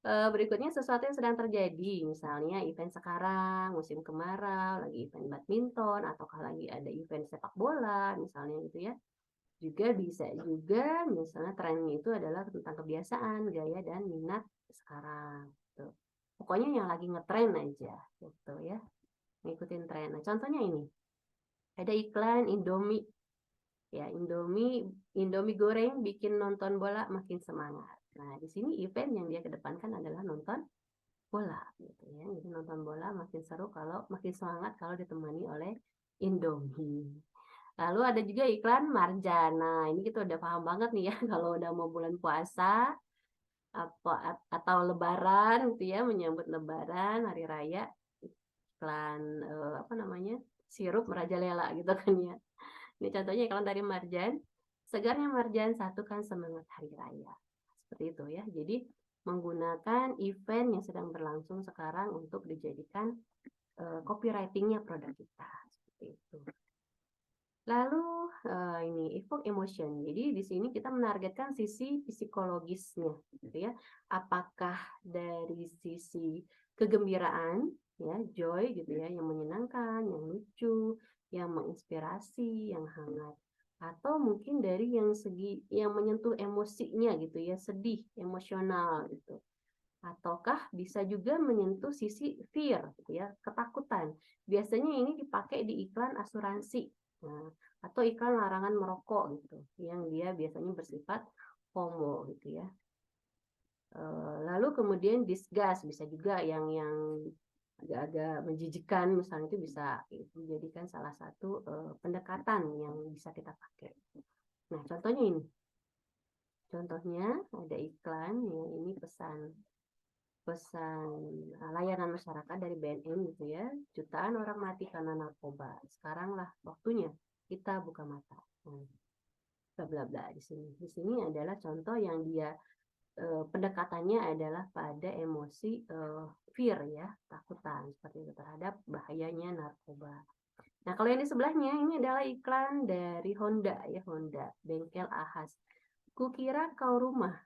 berikutnya sesuatu yang sedang terjadi, misalnya event sekarang, musim kemarau, lagi event badminton, ataukah lagi ada event sepak bola, misalnya gitu ya. Juga bisa juga misalnya trennya itu adalah tentang kebiasaan, gaya, dan minat sekarang. Gitu. Pokoknya yang lagi ngetren aja gitu ya, ngikutin tren. Nah, contohnya ini, ada iklan Indomie. Ya, Indomie goreng bikin nonton bola makin semangat. Nah, di sini event yang dia kedepankan adalah nonton bola gitu ya. Jadi nonton bola makin seru kalau makin semangat kalau ditemani oleh Indomie. Lalu ada juga iklan Marjana. Ini kita udah paham banget nih ya kalau udah mau bulan puasa atau lebaran gitu ya, menyambut lebaran, hari raya, iklan apa namanya? Sirup merajalela gitu kan ya. Ini contohnya iklan dari Marjan. Segarnya Marjan, satukan semangat hari raya. Seperti itu ya. Jadi menggunakan event yang sedang berlangsung sekarang untuk dijadikan copywriting-nya produk kita. Seperti itu. Lalu ini evoke emotion. Jadi di sini kita menargetkan sisi psikologisnya, gitu ya. Apakah dari sisi kegembiraan, ya, joy, gitu ya, yang menyenangkan, yang lucu, yang menginspirasi, yang hangat, atau mungkin dari yang segi yang menyentuh emosinya, gitu ya, sedih, emosional, gitu. Ataukah bisa juga menyentuh sisi fear, gitu ya, ketakutan. Biasanya ini dipakai di iklan asuransi. Nah, atau iklan larangan merokok gitu, yang dia biasanya bersifat FOMO gitu ya. Lalu kemudian disgust, bisa juga yang agak-agak menjijikkan, misalnya itu bisa dijadikan salah satu pendekatan yang bisa kita pakai. Nah, contohnya ini. Contohnya ada iklan yang ini pesan layanan masyarakat dari BNN gitu ya. Jutaan orang mati karena narkoba. Sekaranglah waktunya kita buka mata. Bla bla bla di sini. Di sini adalah contoh yang dia pendekatannya adalah pada emosi fear ya, takutan seperti itu terhadap bahayanya narkoba. Nah, kalau yang di sebelahnya ini adalah iklan dari Honda ya, Honda, bengkel Ahas. Kukira kau rumah,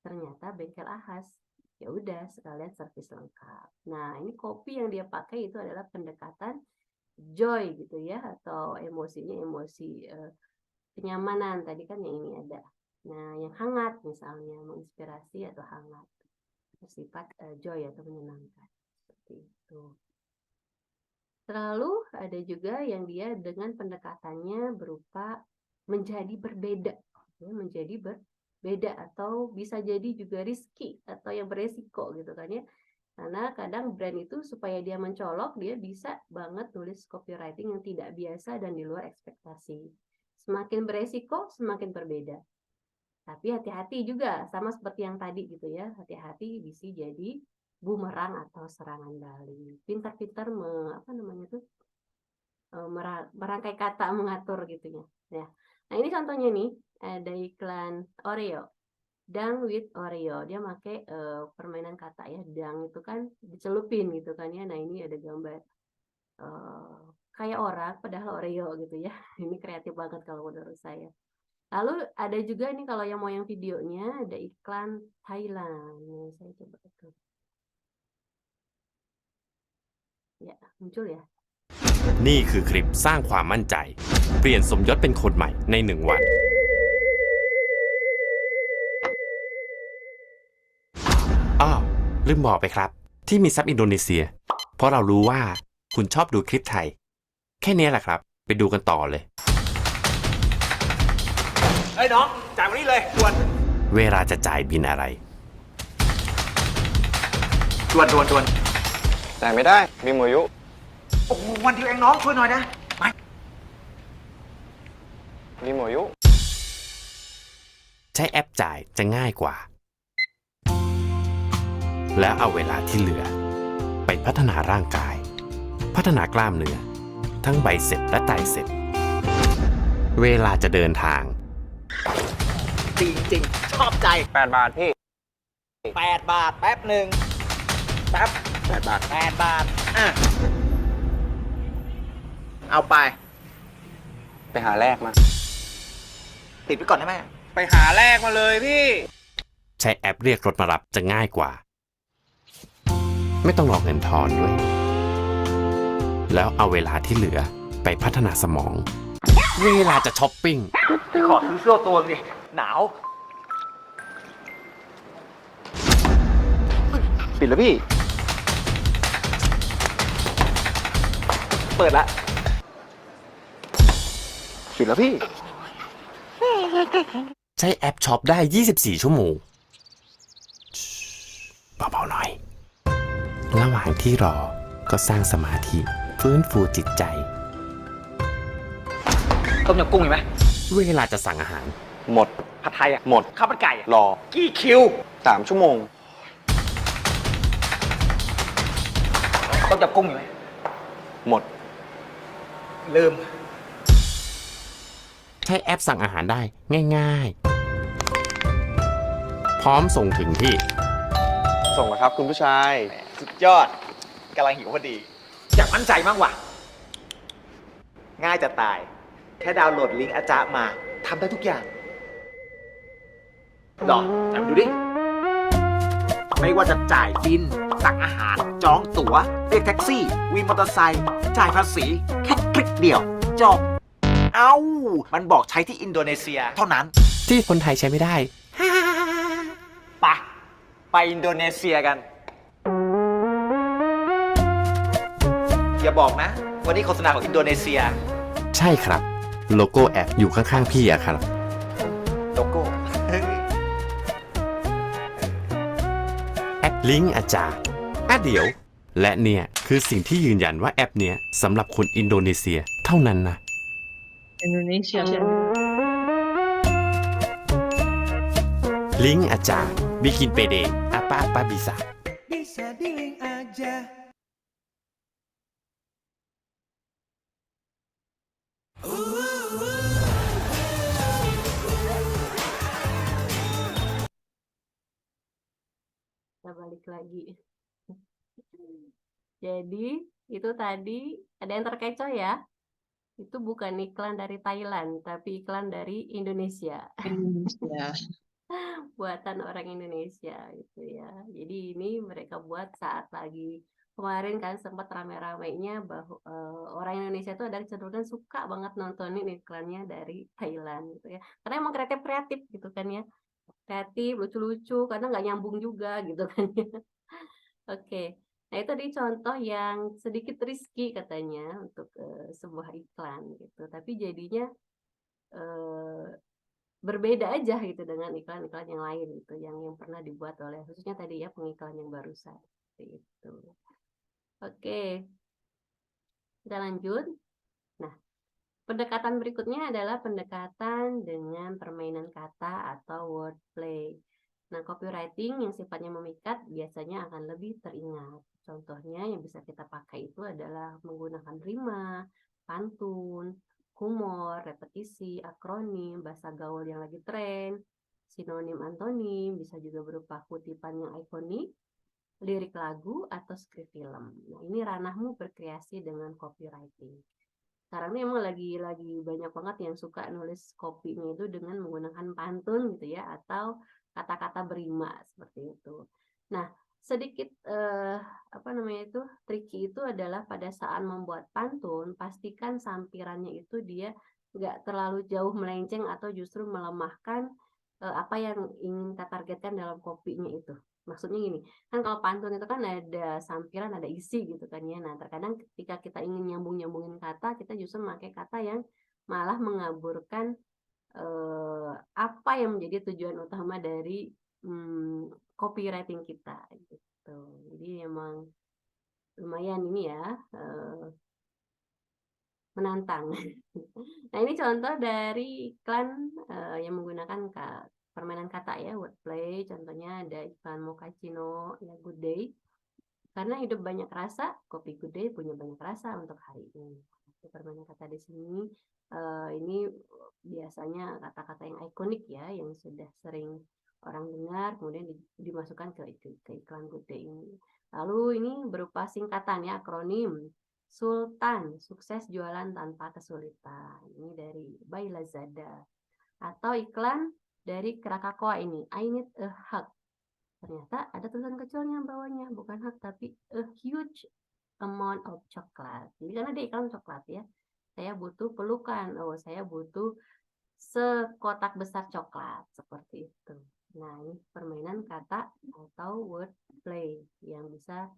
ternyata bengkel Ahas. Ya udah sekalian servis lengkap. Nah, ini kopi yang dia pakai itu adalah pendekatan joy gitu ya, atau emosinya emosi kenyamanan. Tadi kan yang ini ada. Nah, yang hangat misalnya, menginspirasi atau hangat, bersifat joy atau menyenangkan. Seperti itu. Lalu ada juga yang dia dengan pendekatannya berupa menjadi berbeda, ya, menjadi berbeda atau bisa jadi juga risky atau yang beresiko gitu kan ya. Karena kadang brand itu supaya dia mencolok, dia bisa banget tulis copywriting yang tidak biasa dan di luar ekspektasi. Semakin beresiko, semakin berbeda. Tapi hati-hati juga, sama seperti yang tadi gitu ya. Hati-hati bisa jadi bumerang atau serangan balik. Pintar-pintar merangkai kata, mengatur gitu ya. Nah, ini contohnya nih, ada iklan Oreo. Dang with Oreo. Dia pakai permainan kata ya. Dang itu kan dicelupin gitu kan ya. Nah, ini ada gambar kayak orang padahal Oreo gitu ya. Ini kreatif banget kalau menurut saya. Lalu ada juga nih kalau yang mau yang videonya ada iklan Thailand. Nah, saya coba itu. Ya, muncul ya. นี่คือคลิปสร้างความมั่นใจเปลี่ยนสมยศเป็นคนใหม่ใน1 วันอ้าวลืมบอกไปครับที่มีซับอินโดนีเซียเพราะเรารู้ว่าคุณชอบดูคลิปไทยแค่นี้แหละครับไปดูกันต่อเลยเฮ้ยน้องจ่ายวันนี้เลยด่วน เวลาจะจ่ายบินอะไร ด่วนจ่ายไม่ได้มีหมดอายุ โอ้โหวันเดียวเองน้องช่วยหน่อยนะไป มีหมดอายุ ใช้แอปจ่ายจะง่ายกว่าแล้วเอาเวลาที่เหลือไปพัฒนาร่างกายพัฒนากล้ามเนื้อทั้งไบเซ็ปและไตรเซ็ปเวลาจะเดินทาง จริงชอบใจ 8 บาทพี่ 8 บาทแป๊บหนึ่ง แป๊บ8 บาท8 บาทเอาไป ไปหาแลกมา ติดไว้ก่อนได้ไหมไปหาแลกมาเลยพี่ ใช้แอปเรียกรถมารับจะง่ายกว่า ไม่ต้องรอเงินทอนด้วย แล้วเอาเวลาที่เหลือไปพัฒนาสมอง เวลาจะช้อปปิ้ง ขอซื้อเสื้อตัวนึงดิหนาว ปิดแล้วพี่ เปิดละ ปิดแล้วพี่ ใช้แอปช็อปได้ 24 ชั่วโมงเบาๆหน่อย ระหว่างที่รอก็สร้างสมาธิฟื้นฟูจิตใจ ต้มยำกุ้งเห็นไหม เวลาจะสั่งอาหาร หมด ผัดไทยอ่ะ หมด ข้าวมันไก่อ่ะ รอ กี่คิว 3 ชั่วโมง ต้มยำกุ้งเห็นไหม หมด ลืม ใช้แอปสั่งอาหารได้ง่ายๆ พร้อมส่งถึงที่ ส่งแล้วครับคุณผู้ชาย สุดยอดกำลังหิวพอดี อยากมั่นใจมากว่ะ ง่ายจะตาย แค่ดาวน์โหลดลิงก์อาจารย์มาทำได้ทุกอย่างลองจำดูดิ ไม่ว่าจะจ่ายบินสั่งอาหาร จองตั๋วเรียกแท็กซี่วินมอเตอร์ไซค์จ่ายภาษี แค่คลิกเดียว จบ เอ้า มันบอกใช้ที่อินโดนีเซียเท่านั้น ที่คนไทยใช้ไม่ได้ ไปอินโดนีเซียกัน อย่าบอกนะวันนี้โฆษณาของอินโดนีเซีย ใช่ครับ โลโก้แอปอยู่ข้างๆพี่อะครับ โลโก้ แอปลิงก์อาจารย์เดี๋ยว และเนี่ยคือสิ่งที่ยืนยันว่าแอปเนี้ยสำหรับคนอินโดนีเซียเท่านั้นนะ Indonesia. ลิงก์อาจารย์ bikin pede apa bisa Bisa di link aja. kita balik lagi. Jadi itu tadi ada yang terkecoh ya. Itu bukan iklan dari Thailand, tapi iklan dari Indonesia. Indonesia. Buatan orang Indonesia gitu ya. Jadi ini mereka buat saat lagi kemarin kan sempat rame-ramenya bahwa orang Indonesia itu ada kecenderungan suka banget nontonin iklannya dari Thailand gitu ya. Karena emang kreatif gitu kan ya. Kreatif, lucu-lucu, karena nggak nyambung juga gitu kan ya. Oke. Nah, itu tadi contoh yang sedikit risky katanya untuk sebuah iklan gitu. Tapi jadinya berbeda aja gitu dengan iklan-iklan yang lain gitu yang pernah dibuat oleh khususnya tadi ya pengiklan yang barusan seperti itu. Oke. Kita lanjut. Nah, pendekatan berikutnya adalah pendekatan dengan permainan kata atau wordplay. Nah, copywriting yang sifatnya memikat biasanya akan lebih teringat. Contohnya yang bisa kita pakai itu adalah menggunakan rima, pantun, humor, repetisi, akronim, bahasa gaul yang lagi tren, sinonim antonim, bisa juga berupa kutipan yang ikonik, lirik lagu, atau skrip film. Nah, ini ranahmu berkreasi dengan copywriting. Sekarang ini emang lagi banyak banget yang suka nulis kopinya itu dengan menggunakan pantun gitu ya, atau kata-kata berima seperti itu. Nah, sedikit tricky itu adalah pada saat membuat pantun, pastikan sampirannya itu dia nggak terlalu jauh melenceng atau justru melemahkan apa yang ingin kita targetkan dalam kopinya itu. Maksudnya gini, kan kalau pantun itu kan ada sampiran, ada isi gitu kan ya. Nah, terkadang ketika kita ingin nyambungin kata, kita justru memakai kata yang malah mengaburkan apa yang menjadi tujuan utama dari copywriting kita gitu. Jadi emang lumayan ini ya menantang. Nah, ini contoh dari iklan yang menggunakan permainan kata ya, wordplay. Contohnya ada iklan Mochaccino ya, Good Day. Karena hidup banyak rasa, kopi Good Day punya banyak rasa untuk hari ini. Permainan kata di sini ini biasanya kata-kata yang ikonik ya, yang sudah sering orang dengar, kemudian dimasukkan ke iklan Good Day ini. Lalu ini berupa singkatan ya, akronim. Sultan, sukses jualan tanpa kesulitan. Ini dari By Lazada. Atau iklan dari Krakatoa ini, I need a hug. Ternyata ada tulisan kecilnya bawahnya, bukan hug tapi a huge amount of coklat. Jadi karena ada iklan coklat ya. Saya butuh pelukan. Oh, saya butuh sekotak besar coklat seperti itu. Nah, ini permainan kata atau word play yang bisa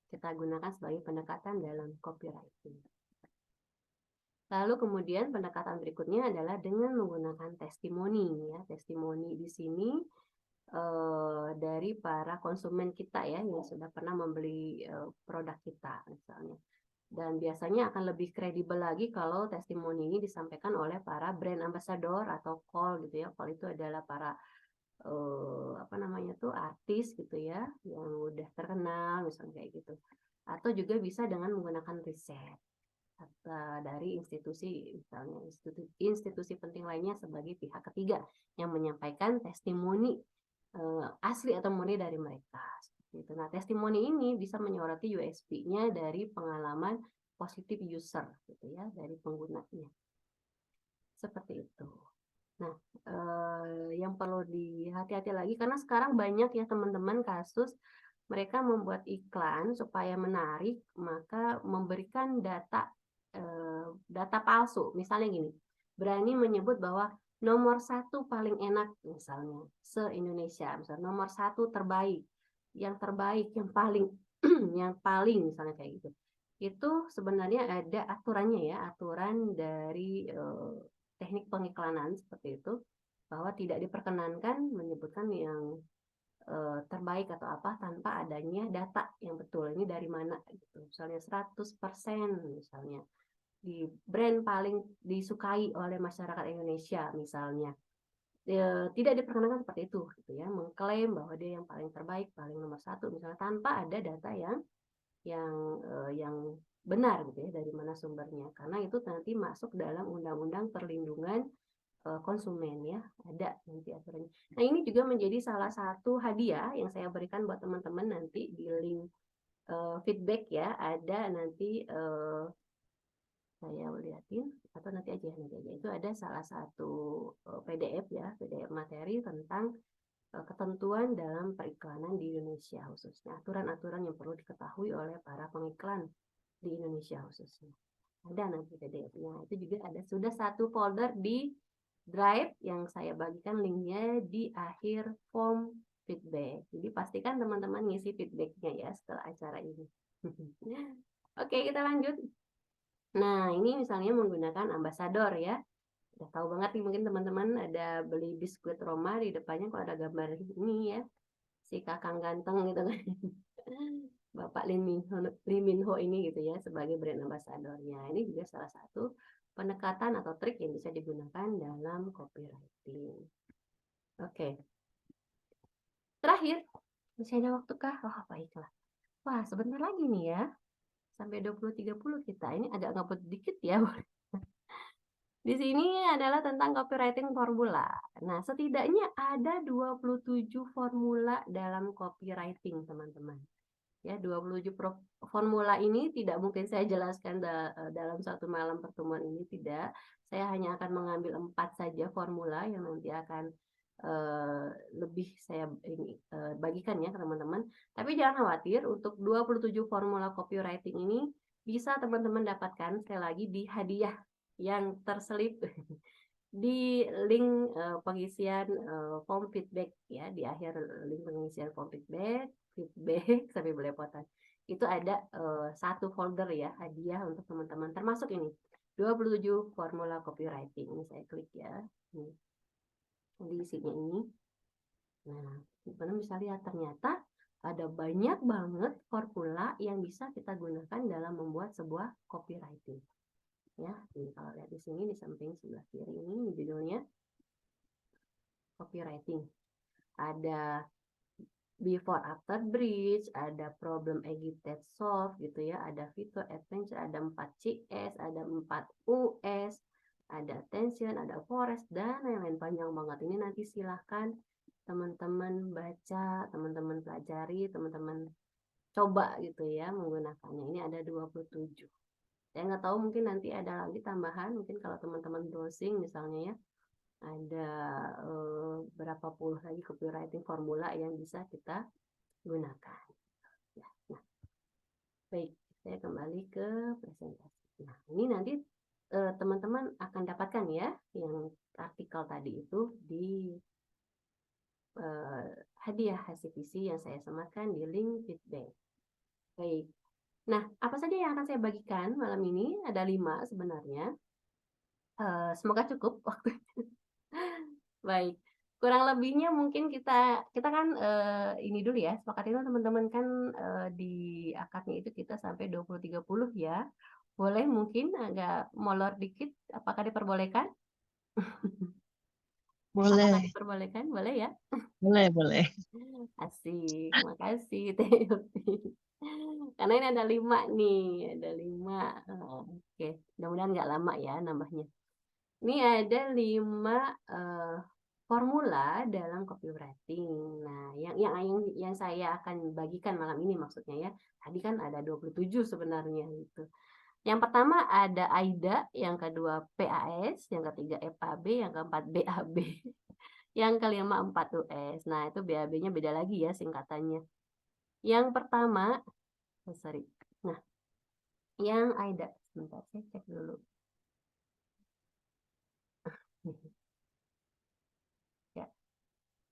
kita gunakan sebagai pendekatan dalam copywriting. Lalu kemudian pendekatan berikutnya adalah dengan menggunakan testimoni ya. Testimoni di sini dari para konsumen kita ya yang sudah pernah membeli produk kita misalnya. Dan biasanya akan lebih kredibel lagi kalau testimoni ini disampaikan oleh para brand ambassador atau call gitu ya. Call itu adalah para artis gitu ya yang udah terkenal misalnya kayak gitu. Atau juga bisa dengan menggunakan riset dari institusi misalnya institusi penting lainnya sebagai pihak ketiga yang menyampaikan testimoni asli atau murni dari mereka. Gitu. Nah, testimoni ini bisa menyoroti USP-nya dari pengalaman positif user gitu ya dari penggunanya. Seperti itu. Nah, yang perlu dihati-hati lagi karena sekarang banyak ya teman-teman kasus mereka membuat iklan supaya menarik, maka memberikan data palsu. Misalnya gini, berani menyebut bahwa nomor 1 paling enak misalnya se-Indonesia, misalnya nomor 1 terbaik, yang paling yang paling misalnya kayak gitu. Itu sebenarnya ada aturannya ya, aturan dari teknik pengiklanan seperti itu, bahwa tidak diperkenankan menyebutkan yang terbaik atau apa tanpa adanya data yang betul. Ini dari mana gitu. Misalnya 100% misalnya di brand paling disukai oleh masyarakat Indonesia misalnya. Tidak diperkenankan seperti itu gitu ya, mengklaim bahwa dia yang paling terbaik, paling nomor 1 misalnya tanpa ada data yang benar gitu ya dari mana sumbernya. Karena itu nanti masuk dalam undang-undang perlindungan konsumen ya, ada nanti aturannya. Nah, ini juga menjadi salah satu hadiah yang saya berikan buat teman-teman nanti di link feedback ya, ada nanti saya lihatin atau nanti aja itu ada salah satu PDF ya, PDF materi tentang ketentuan dalam periklanan di Indonesia khususnya, aturan-aturan yang perlu diketahui oleh para pengiklan di Indonesia khususnya. Ada nanti PDF-nya. Itu juga ada sudah satu folder di Drive yang saya bagikan linknya di akhir form feedback. Jadi pastikan teman-teman ngisi feedbacknya ya setelah acara ini. Oke, kita lanjut. Nah, ini misalnya menggunakan ambasador ya. Udah tahu banget nih mungkin teman-teman ada beli biskuit Roma di depannya kalau ada gambar ini ya. Si kakang ganteng gitu kan. Bapak Lee Min Ho ini gitu ya sebagai brand ambassadornya. Ini juga salah satu pendekatan atau trik yang bisa digunakan dalam copywriting. Oke. Terakhir, masih ada waktu kah? Oh, baiklah. Wah, sebentar lagi nih ya. Sampai 20.30 kita. Ini agak ngebut dikit ya. Di sini adalah tentang copywriting formula. Nah, setidaknya ada 27 formula dalam copywriting, teman-teman. Ya, 27 formula ini tidak mungkin saya jelaskan dalam satu malam pertemuan ini, tidak. Saya hanya akan mengambil 4 saja formula yang nanti akan lebih saya bagikan ya ke teman-teman. Tapi jangan khawatir, untuk 27 formula copywriting ini bisa teman-teman dapatkan sekali lagi di hadiah yang terselip di link pengisian form feedback ya, di akhir link pengisian form feedback sampai belepotan. Itu ada satu folder ya hadiah untuk teman-teman, termasuk ini 27 formula copywriting. Ini saya klik ya. Di isinya ini. Nah, teman-teman bisa lihat ternyata ada banyak banget formula yang bisa kita gunakan dalam membuat sebuah copywriting. Ya, ini kalau lihat di sini di samping sebelah kiri ini judulnya copywriting. Ada before after bridge, ada problem agitate solve gitu ya, ada fitur adventure, ada 4 CS, ada 4 US, ada attention, ada forest dan lain-lain, panjang banget. Ini nanti silahkan teman-teman baca, teman-teman pelajari, teman-teman coba gitu ya menggunakannya. Ini ada 27. Saya nggak tahu, mungkin nanti ada lagi tambahan, mungkin kalau teman-teman browsing misalnya ya, ada berapa puluh lagi copywriting formula yang bisa kita gunakan. Ya, nah, baik, saya kembali ke presentasi. Nah, ini nanti teman-teman akan dapatkan ya yang artikel tadi itu di hadiah hasil visi yang saya sematkan di link feedback. Baik. Nah, apa saja yang akan saya bagikan malam ini? Ada 5 sebenarnya. Semoga cukup waktunya. Baik. Kurang lebihnya mungkin kita kan ini dulu ya, sepakatin teman-teman kan di akadnya itu kita sampai 20-30 ya. Boleh mungkin agak molor dikit, apakah diperbolehkan? Boleh, Apakah diperbolehkan? Boleh ya? boleh. Asik, makasih Teh Yulti. Karena ini ada 5 nih, ada 5. Oke, mudah-mudahan nggak lama ya nambahnya. Ini ada 5 formula dalam copywriting. Nah, yang saya akan bagikan malam ini maksudnya ya. Tadi kan ada 27 sebenarnya gitu. Yang pertama ada AIDA, yang kedua PAS, yang ketiga EPAB, yang keempat BAB. Yang kelima 4US. Nah, itu BAB-nya beda lagi ya singkatannya. Yang pertama, Nah, yang AIDA, sebentar saya cek dulu. Ya.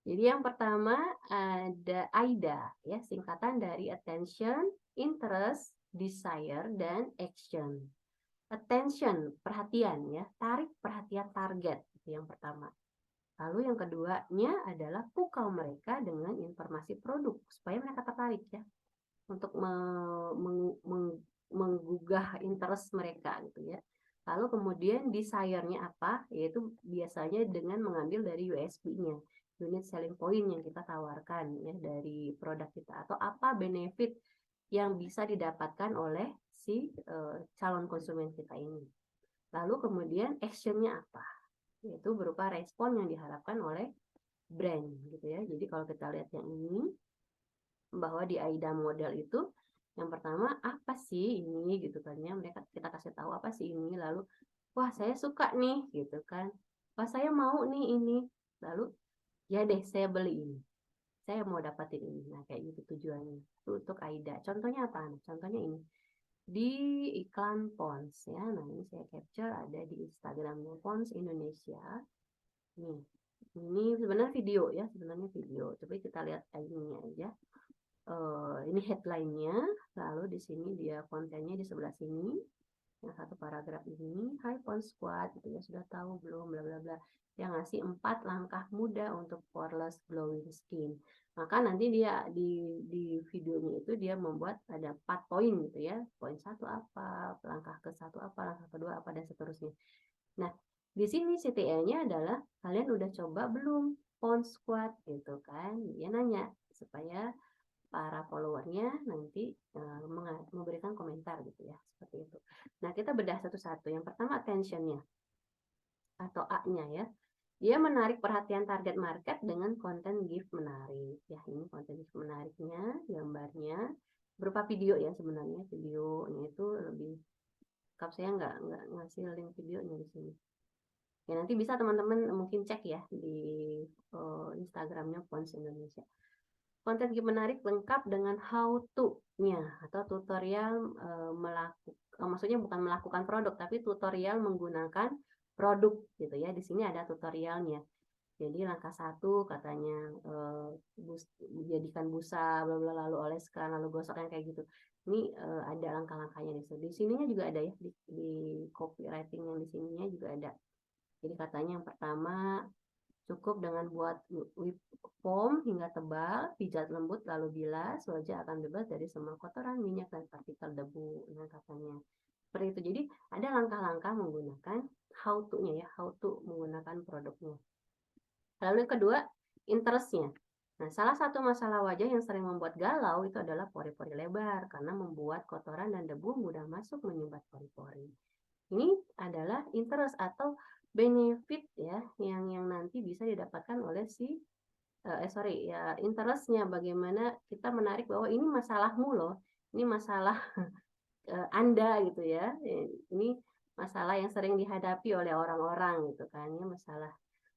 Jadi yang pertama ada AIDA, ya, singkatan dari attention, interest, desire, dan action. Attention, perhatian ya, tarik perhatian target, itu yang pertama. Lalu yang keduanya adalah pukau mereka dengan informasi produk supaya mereka tertarik ya, untuk menggugah interest mereka gitu ya. Lalu kemudian desire-nya apa? Yaitu biasanya dengan mengambil dari USP-nya, unit selling point yang kita tawarkan ya dari produk kita, atau apa benefit yang bisa didapatkan oleh si calon konsumen kita ini. Lalu kemudian action-nya apa? Yaitu berupa respon yang diharapkan oleh brand gitu ya. Jadi kalau kita lihat yang ini, bahwa di AIDA model itu yang pertama apa sih ini gitu kan ya, kita kasih tahu apa sih ini, lalu wah saya suka nih gitu kan, wah saya mau nih ini, lalu ya deh saya beli ini, saya mau dapatin ini. Nah kayak gitu tujuannya itu untuk AIDA. Contohnya apa? Contohnya ini di iklan Pons ya. Nah ini saya capture ada di Instagramnya Pons Indonesia. Nih, ini sebenarnya video ya, coba kita lihat ininya aja. Ini headline-nya, lalu di sini dia kontennya di sebelah sini, yang satu paragraf ini, Hai Pons Squad, gitu ya, sudah tahu belum, bla bla bla, yang ngasih 4 langkah mudah untuk poreless glowing skin. Maka nanti dia di videonya itu dia membuat ada 4 poin gitu ya, poin 1 apa, langkah ke 1 apa, langkah kedua apa, dan seterusnya. Nah, di sini CTA-nya adalah kalian udah coba belum Pons Squad gitu kan? Dia nanya supaya para followernya nanti memberikan komentar gitu ya, seperti itu. Nah, kita bedah satu-satu. Yang pertama attention-nya atau A-nya ya. Dia menarik perhatian target market dengan konten gift menarik. Ya, ini konten gift menariknya, gambarnya berupa video ya sebenarnya. Videonya itu lebih lengkap, saya nggak ngasih link videonya di sini. Ya, nanti bisa teman-teman mungkin cek ya di Instagramnya Pons Indonesia. Konten gift menarik lengkap dengan how to-nya atau tutorial maksudnya bukan melakukan produk, tapi tutorial menggunakan produk gitu ya. Di sini ada tutorialnya. Jadi langkah 1 katanya jadikan busa, bla bla, lalu oleskan, lalu gosok, yang kayak gitu. Ini ada langkah-langkahnya di sini. Di sininya juga ada ya, di copywriting yang di sininya juga ada. Jadi katanya yang pertama cukup dengan buat whip foam hingga tebal, pijat lembut lalu bilas, wajah akan bebas dari semua kotoran, minyak, dan partikel debu. Nah katanya seperti itu. Jadi ada langkah-langkah menggunakan how to-nya ya, how to menggunakan produknya. Lalu yang kedua, interest-nya. Nah, salah satu masalah wajah yang sering membuat galau itu adalah pori-pori lebar karena membuat kotoran dan debu mudah masuk menyumbat pori-pori. Ini adalah interest atau benefit ya yang nanti bisa didapatkan oleh si interestnya, bagaimana kita menarik bahwa ini masalahmu loh, ini masalah Anda gitu ya, ini masalah yang sering dihadapi oleh orang-orang gitu kan ya, masalah.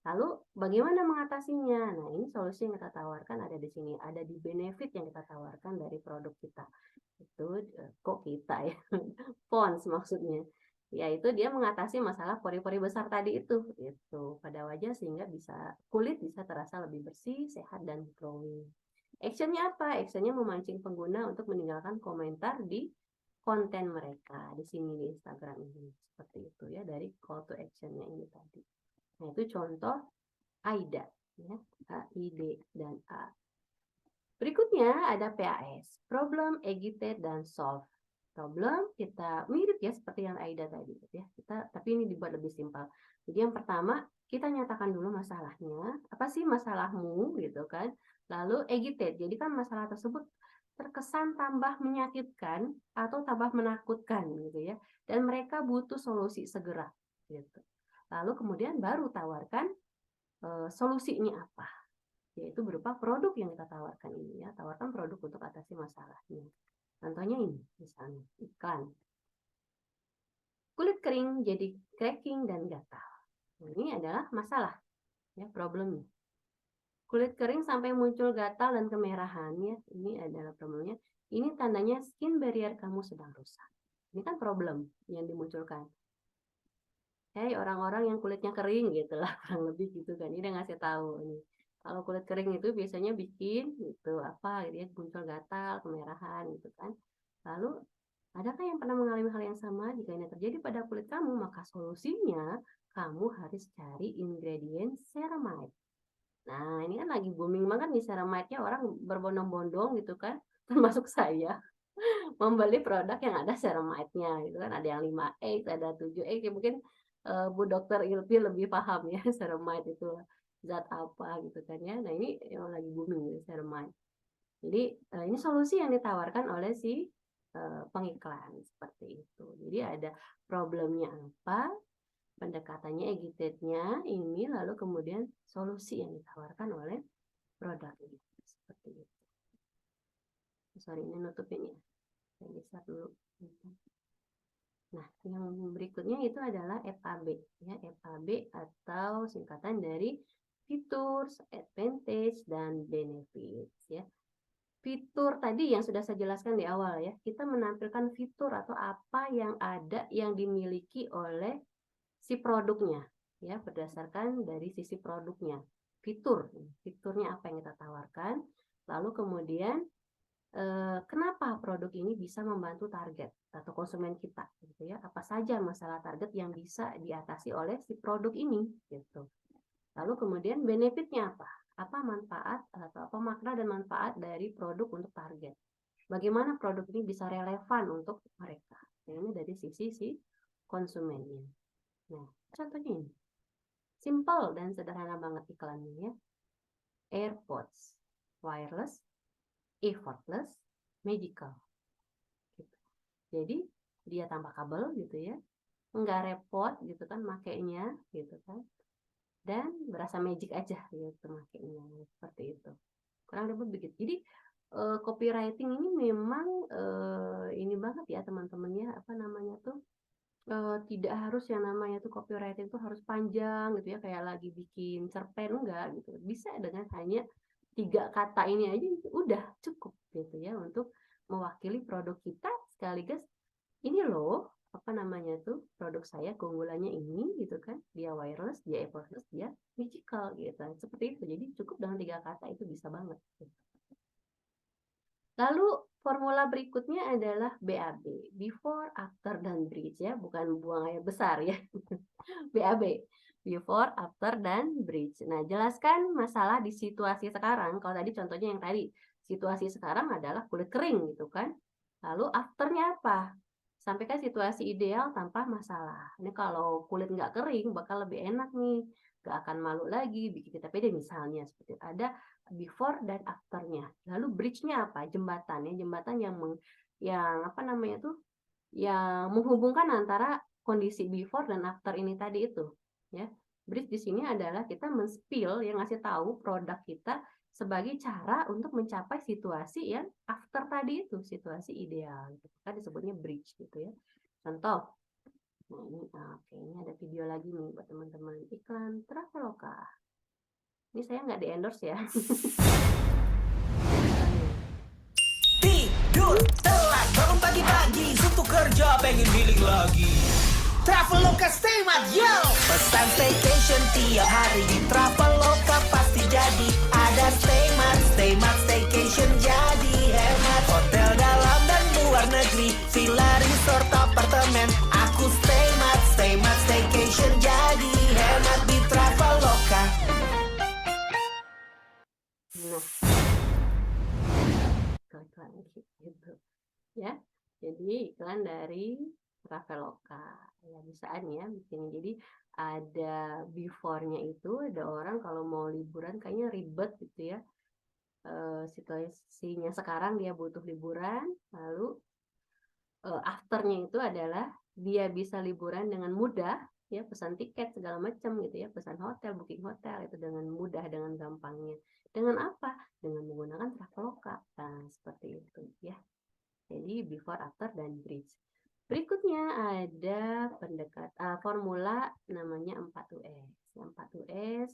Lalu bagaimana mengatasinya? Nah, ini solusi yang kita tawarkan ada di sini, ada di benefit yang kita tawarkan dari produk kita. Itu kok kita ya, Pons maksudnya. Yaitu dia mengatasi masalah pori-pori besar tadi itu pada wajah sehingga kulit bisa terasa lebih bersih, sehat dan glowing. Actionnya apa? Actionnya memancing pengguna untuk meninggalkan komentar di konten mereka di sini di Instagram ini, seperti itu ya, dari call to actionnya ini tadi. Nah, itu contoh AIDA ya, A-I-D dan A. Berikutnya ada PAS, problem, agitate dan solve. Problem kita mirip ya seperti yang AIDA tadi ya. Tapi ini dibuat lebih simpel. Jadi yang pertama kita nyatakan dulu masalahnya, apa sih masalahmu gitu kan. Lalu agitate, jadi kan masalah tersebut terkesan tambah menyakitkan atau tambah menakutkan gitu ya. Dan mereka butuh solusi segera gitu. Lalu kemudian baru tawarkan solusinya apa. Yaitu berupa produk yang kita tawarkan ini ya. Tawarkan produk untuk atasi masalahnya. Contohnya ini, misalnya iklan. Kulit kering jadi cracking dan gatal. Ini adalah masalah, ya, problemnya. Kulit kering sampai muncul gatal dan kemerahan, ya, ini adalah problemnya. Ini tandanya skin barrier kamu sedang rusak. Ini kan problem yang dimunculkan. Hey, orang-orang yang kulitnya kering, gitulah kurang lebih gitu kan. Ini ngasih tahu nih. Kalau kulit kering itu biasanya bikin gitu apa, dia muncul gatal, kemerahan gitu kan. Lalu, adakah yang pernah mengalami hal yang sama? Jika ini terjadi pada kulit kamu, maka solusinya kamu harus cari ingredient ceramide. Nah, ini kan lagi booming banget nih ceramide-nya, orang berbondong-bondong gitu kan, termasuk saya membeli produk yang ada ceramide-nya gitu kan. Ada yang 5X, ada 7X, mungkin Bu Dokter Ilpi lebih paham ya ceramide itu zat apa gitu kan ya. Nah, ini yang lagi booming ya, ceramide. Jadi ini solusi yang ditawarkan oleh si pengiklan seperti itu. Jadi ada problemnya apa, pendekatannya, agitate-nya ini, lalu kemudian solusi yang ditawarkan oleh produk ini seperti itu. Sorry, ini nutupin ya. Saya geser dulu. Nah, yang berikutnya itu adalah FAB ya, FAB atau singkatan dari features, advantage dan benefits ya. Fitur tadi yang sudah saya jelaskan di awal ya, kita menampilkan fitur atau apa yang ada yang dimiliki oleh si produknya ya, berdasarkan dari sisi produknya. Fiturnya apa yang kita tawarkan, lalu kemudian kenapa produk ini bisa membantu target atau konsumen kita gitu ya, apa saja masalah target yang bisa diatasi oleh si produk ini gitu. Lalu kemudian benefitnya apa manfaat atau apa makna dan manfaat dari produk untuk target, bagaimana produk ini bisa relevan untuk mereka. Nah, ini dari sisi si konsumennya. Nah, contohnya ini simple dan sederhana banget iklannya ya. AirPods wireless, effortless, magical gitu. Jadi dia tanpa kabel gitu ya, nggak repot gitu kan makainya gitu kan, dan berasa magic aja gitu makainya, seperti itu kurang lebih begitu. Jadi copywriting ini memang ini banget ya teman-temannya, apa namanya tuh, tidak harus yang namanya tuh copywriting tuh harus panjang gitu ya, kayak lagi bikin cerpen, enggak gitu. Bisa dengan hanya 3 kata ini aja udah cukup gitu ya untuk mewakili produk kita, sekaligus ini loh apa namanya tuh produk saya keunggulannya ini gitu kan, dia wireless, dia effortless, dia magical gitu, seperti itu. Jadi cukup dengan 3 kata itu bisa banget gitu. Lalu formula berikutnya adalah BAB, before, after, dan bridge ya, bukan buang air besar ya. BAB, before, after, dan bridge. Nah, jelaskan masalah di situasi sekarang. Kalau tadi contohnya yang tadi, situasi sekarang adalah kulit kering gitu kan. Lalu afternya apa? Sampaikan situasi ideal tanpa masalah. Ini kalau kulit nggak kering bakal lebih enak nih, nggak akan malu lagi, bikin kita pede misalnya. Seperti ada before dan afternya. Lalu bridge-nya apa? Jembatan ya, jembatan yang apa namanya tuh, yang menghubungkan antara kondisi before dan after ini tadi itu ya. Bridge di sini adalah kita men-spill, yang ngasih tahu produk kita sebagai cara untuk mencapai situasi yang after tadi itu, situasi ideal. Gitu. Kan disebutnya bridge gitu ya. Contoh, nah ini ada video lagi nih buat teman-teman. Iklan Traveloka. Ini saya nggak di-endorse ya. Tidur telat bangun pagi-pagi untuk kerja pengen healing lagi. Traveloka Stay Mat yo. Pesan staycation tiap hari di Traveloka pasti jadi. Ada Stay Mat staycation jadi hemat. Hotel dalam dan luar negeri, villa, resort, apartemen. Aku Stay Mat staycation jadi hemat di Traveloka. Nah, iklan gitu ya. Jadi iklan dari Traveloka ya, bisaan ya bikin. Jadi ada before-nya itu, ada orang kalau mau liburan kayaknya ribet gitu ya, situasinya sekarang dia butuh liburan, lalu afternya itu adalah dia bisa liburan dengan mudah ya, pesan tiket segala macam gitu ya, pesan hotel, booking hotel itu dengan mudah, dengan gampangnya. Dengan apa? Dengan menggunakan Traveloka. Nah, seperti itu ya. Jadi before, after, dan bridge. Berikutnya ada formula namanya 4US. 4US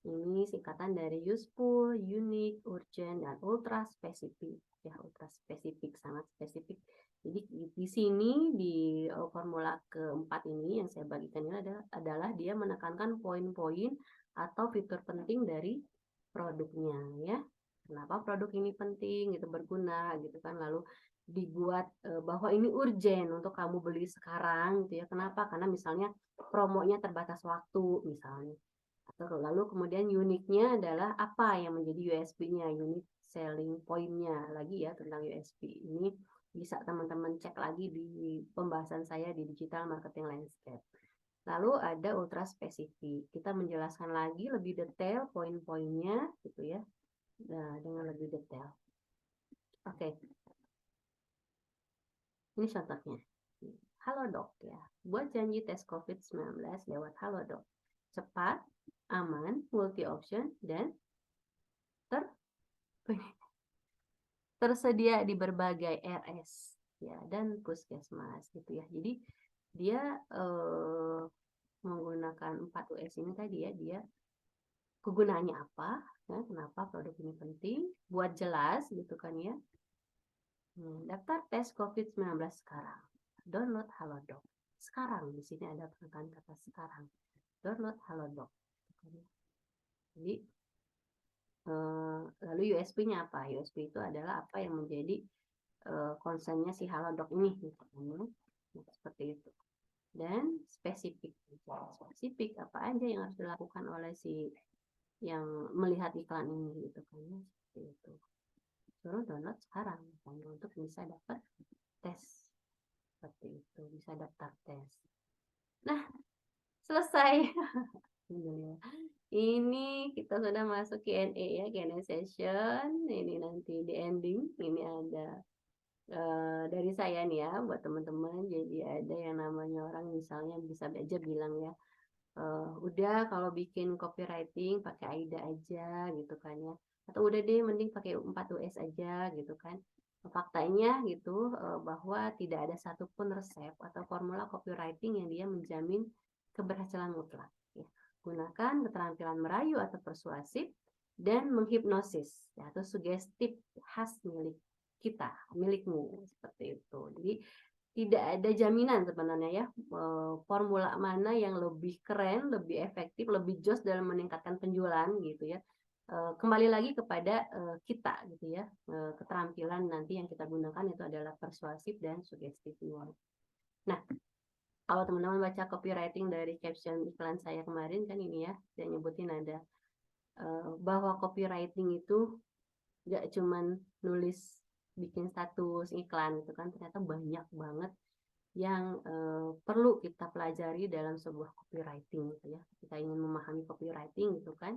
ini singkatan dari useful, unique, urgent, dan ultra spesifik. Ya, ultra spesifik, sangat spesifik. Jadi di sini di formula keempat ini yang saya bagikan ini adalah dia menekankan poin-poin atau fitur penting dari produknya ya. Kenapa produk ini penting, itu berguna gitu kan. Lalu dibuat bahwa ini urgent untuk kamu beli sekarang gitu ya. Kenapa? Karena misalnya promonya terbatas waktu misalnya. Atau lalu kemudian uniknya adalah apa yang menjadi USP-nya, unique selling point-nya lagi ya tentang USP. Ini bisa teman-teman cek lagi di pembahasan saya di Digital Marketing Landscape. Lalu ada ultra spesifik. Kita menjelaskan lagi lebih detail poin-poinnya gitu ya. Nah, dengan lebih detail. Oke. Ini contohnya. Halodoc ya. Buat janji tes COVID-19 lewat Halodoc. Cepat, aman, multi-option, dan tersedia di berbagai RS ya, dan puskesmas gitu ya. Jadi dia menggunakan 4US ini tadi ya, dia kegunaannya apa ya, kenapa produk ini penting, buat jelas gitu kan ya. Daftar tes COVID-19 sekarang, download Halodoc sekarang. Di sini ada penekanan kata sekarang, download Halodoc. Jadi lalu USP-nya apa? USP itu adalah apa yang menjadi konsennya si Halodoc ini gitu. Seperti itu. Dan spesifik apa aja yang harus dilakukan oleh si yang melihat iklan ini gitu kan, seperti itu. Suruh download sekarang untuk bisa dapat tes, seperti itu, bisa daftar tes. Nah, selesai. Ini kita sudah masuk Q&A ya, Q&A session. Ini nanti di ending ini ada dari saya nih ya buat teman-teman. Jadi ada yang namanya orang misalnya bisa aja bilang ya, udah kalau bikin copywriting pakai AIDA aja gitu kan ya, atau udah deh mending pakai 4US aja gitu kan. Faktanya gitu bahwa tidak ada satupun resep atau formula copywriting yang dia menjamin keberhasilan mutlak ya. Gunakan keterampilan merayu atau persuasif dan menghipnosis ya, atau sugestif khas milikmu seperti itu. Jadi tidak ada jaminan sebenarnya ya formula mana yang lebih keren, lebih efektif, lebih jos dalam meningkatkan penjualan gitu ya. Kembali lagi kepada kita gitu ya, keterampilan nanti yang kita gunakan itu adalah persuasif dan sugestif. Nah, kalau teman-teman baca copywriting dari caption iklan saya kemarin kan ini ya, saya nyebutin ada bahwa copywriting itu gak cuman nulis bikin status iklan itu kan, ternyata banyak banget yang perlu kita pelajari dalam sebuah copywriting gitu ya. Kita ingin memahami copywriting gitu kan.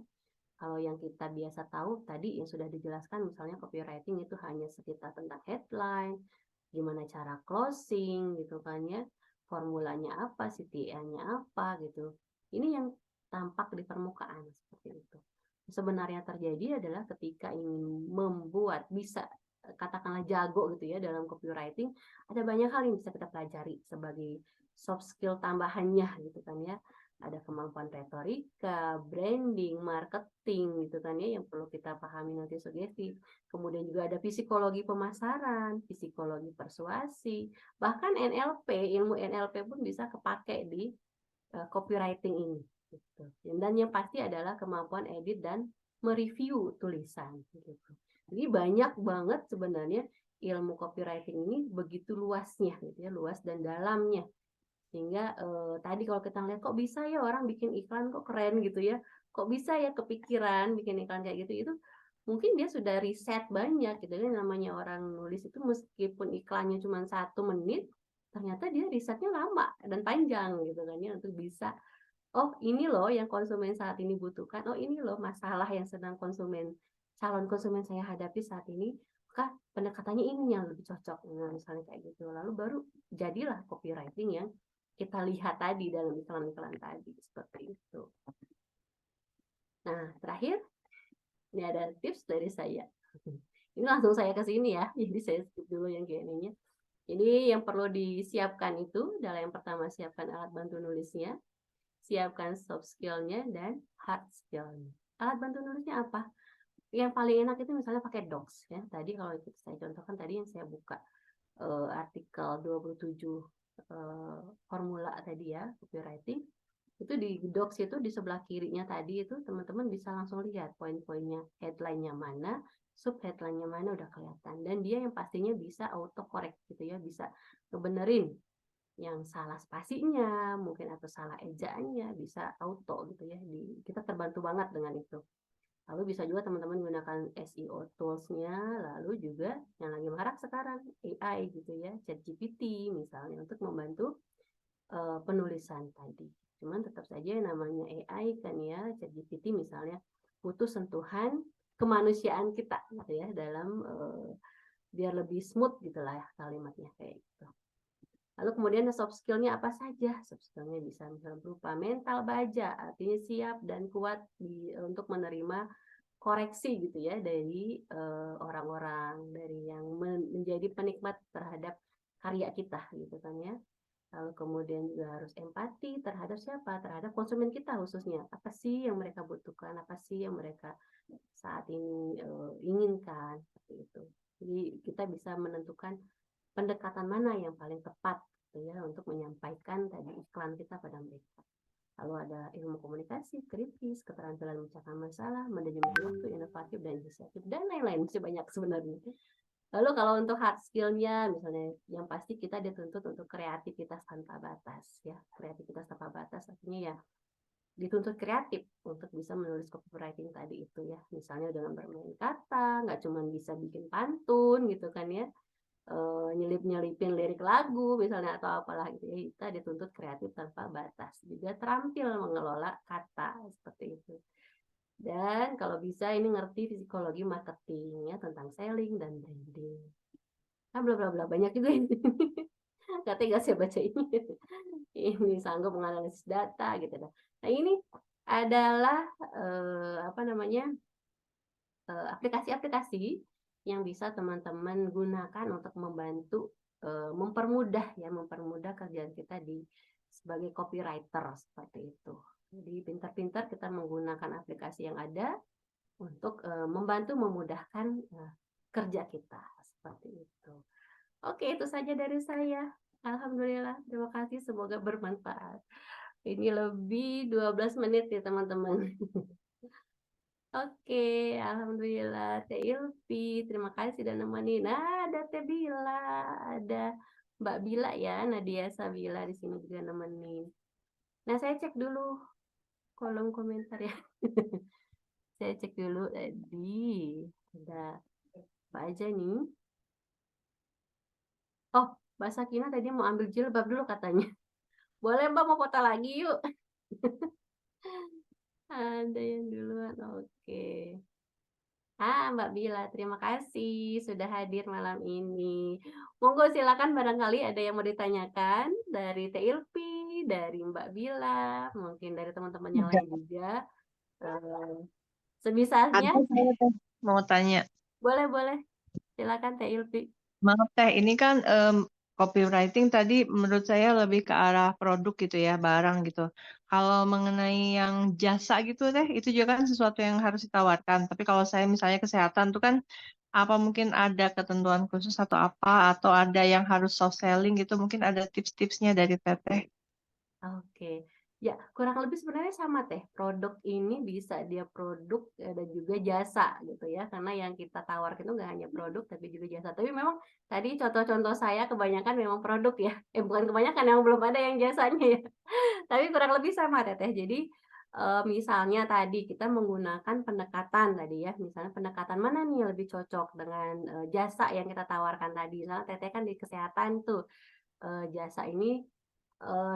Kalau yang kita biasa tahu tadi yang sudah dijelaskan, misalnya copywriting itu hanya sekitar tentang headline, gimana cara closing gitu kan ya, formulanya apa, CTA-nya apa gitu. Ini yang tampak di permukaan seperti itu. Sebenarnya terjadi adalah ketika ingin membuat bisa katakanlah jago gitu ya dalam copywriting, ada banyak hal yang bisa kita pelajari sebagai soft skill tambahannya gitu kan ya. Ada kemampuan retorika, branding, marketing gitu kan ya yang perlu kita pahami nanti sugesti. Kemudian juga ada psikologi pemasaran, psikologi persuasi, bahkan NLP, ilmu NLP pun bisa kepake di copywriting ini. Gitu. Dan yang pasti adalah kemampuan edit dan mereview tulisan. Gitu. Jadi banyak banget sebenarnya ilmu copywriting ini begitu luasnya, gitu ya, luas dan dalamnya. Sehingga tadi kalau kita lihat kok bisa ya orang bikin iklan kok keren gitu ya, kok bisa ya kepikiran bikin iklan kayak gitu, itu mungkin dia sudah riset banyak gitu ya. Namanya orang nulis itu meskipun iklannya cuma 1 menit, ternyata dia risetnya lama dan panjang gitu kan ya untuk bisa oh ini loh yang konsumen saat ini butuhkan, oh ini loh masalah yang sedang calon konsumen saya hadapi saat ini, maka pendekatannya ini yang lebih cocok, nah, misalnya kayak gitu. Lalu baru jadilah copywriting yang kita lihat tadi dalam iklan-iklan tadi, seperti itu. Nah, terakhir, ini ada tips dari saya. Ini langsung saya ke sini ya, jadi saya skip dulu yang Q&A-nya. Jadi yang perlu disiapkan itu adalah yang pertama, siapkan alat bantu nulisnya, siapkan soft skill-nya dan hard skill-nya. Alat bantu nulisnya apa? Yang paling enak itu misalnya pakai Docs ya. Tadi kalau saya contohkan tadi yang saya buka artikel 27 formula tadi ya, copywriting. Itu di Docs itu di sebelah kirinya tadi itu teman-teman bisa langsung lihat poin-poinnya, headline-nya mana, sub headline-nya mana udah kelihatan. Dan dia yang pastinya bisa auto correct gitu ya, bisa ngebenerin yang salah spasinya mungkin atau salah ejaannya bisa auto gitu ya. Kita terbantu banget dengan itu. Lalu bisa juga teman-teman gunakan SEO tools-nya, lalu juga yang lagi marak sekarang AI gitu ya, ChatGPT misalnya untuk membantu penulisan tadi. Cuman tetap saja yang namanya AI kan ya, ChatGPT misalnya butuh sentuhan kemanusiaan kita gitu ya dalam biar lebih smooth gitulah ya kalimatnya kayak gitu. Lalu kemudian soft skill-nya apa saja? Soft skill-nya bisa misalnya berupa mental baja, artinya siap dan kuat untuk menerima koreksi gitu ya dari orang-orang, dari yang menjadi penikmat terhadap karya kita gitu kan ya. Lalu kemudian juga harus empati terhadap siapa? Terhadap konsumen kita khususnya. Apa sih yang mereka butuhkan? Apa sih yang mereka saat ini inginkan? Seperti itu. Jadi kita bisa menentukan pendekatan mana yang paling tepat gitu ya untuk menyampaikan tadi iklan kita pada mereka. Lalu ada ilmu komunikasi, kritis, keterampilan memecahkan masalah, manajemen waktu, inovatif dan inisiatif dan lain-lain, masih banyak sebenarnya. Lalu kalau untuk hard skill-nya misalnya yang pasti kita dituntut untuk kreativitas tanpa batas ya. Kreativitas tanpa batas artinya ya dituntut kreatif untuk bisa menulis copywriting tadi itu ya. Misalnya dengan bermain kata, nggak cuma bisa bikin pantun gitu kan ya. Nyelip-nyelipin lirik lagu misalnya atau apalah gitu ya, kita dituntut kreatif tanpa batas, juga terampil mengelola kata seperti itu. Dan kalau bisa ini ngerti psikologi marketing ya tentang selling dan branding. Bla bla bla banyak juga ini. Gak saya baca ini. Ini sanggup menganalisis data gitu dah. Nah ini adalah aplikasi-aplikasi yang bisa teman-teman gunakan untuk membantu mempermudah kerjaan kita sebagai copywriter seperti itu. Jadi pintar-pintar kita menggunakan aplikasi yang ada untuk membantu memudahkan kerja kita seperti itu. Oke, itu saja dari saya. Alhamdulillah, terima kasih, semoga bermanfaat. Ini lebih 12 menit ya teman-teman. Oke, alhamdulillah. Teh Ilvi, terima kasih dan nemenin. Nah, ada Teh Bila, ada Mbak Bila ya, Nadia Sabila di sini juga nemenin. Nah, saya cek dulu kolom komentar ya. Saya cek dulu tadi. Ada apa aja nih? Oh, Mbak Sakina tadi mau ambil jilbab dulu katanya. Boleh Mbak mau foto lagi yuk. Ada yang duluan, oke. Mbak Bila, terima kasih sudah hadir malam ini. Monggo silakan barangkali ada yang mau ditanyakan dari Teh Ilvi, dari Mbak Bila, mungkin dari teman-teman yang lain juga. Sebisanya, Ada saya Teh mau tanya. boleh. Silakan Teh Ilvi. Maaf Teh, ini kan copywriting tadi menurut saya lebih ke arah produk gitu ya, barang gitu. Kalau mengenai yang jasa gitu Teh, itu juga kan sesuatu yang harus ditawarkan. Tapi kalau saya misalnya kesehatan tuh kan apa mungkin ada ketentuan khusus atau ada yang harus soft selling gitu, mungkin ada tips-tipsnya dari Teteh. Oke, ya kurang lebih sebenarnya sama Teh. Produk ini bisa dia produk dan juga jasa gitu ya. Karena yang kita tawarkan itu nggak hanya produk tapi juga jasa. Tapi memang tadi contoh-contoh saya kebanyakan memang produk ya. Bukan kebanyakan, yang belum ada yang jasanya ya. Tapi kurang lebih sama Teteh. Jadi misalnya tadi kita menggunakan pendekatan tadi ya. Misalnya pendekatan mana nih yang lebih cocok dengan jasa yang kita tawarkan tadi. Misalnya Teteh kan di kesehatan tuh. Jasa ini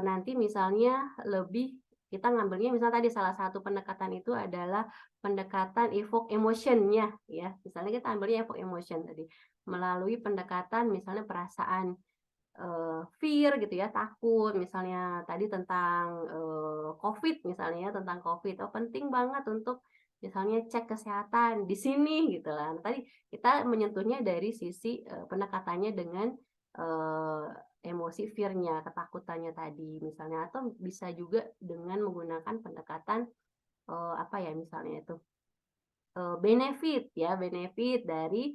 nanti misalnya lebih kita ngambilnya misalnya tadi salah satu pendekatan itu adalah pendekatan evoke emotion-nya ya. Misalnya kita ambilnya evoke emotion tadi melalui pendekatan misalnya perasaan fear gitu ya, takut misalnya tadi tentang COVID misalnya ya, tentang COVID. Oh, penting banget untuk misalnya cek kesehatan di sini gitu lah. Nah, tadi kita menyentuhnya dari sisi pendekatannya dengan emosi fear-nya, ketakutannya tadi misalnya, atau bisa juga dengan menggunakan pendekatan apa ya misalnya itu benefit ya, benefit dari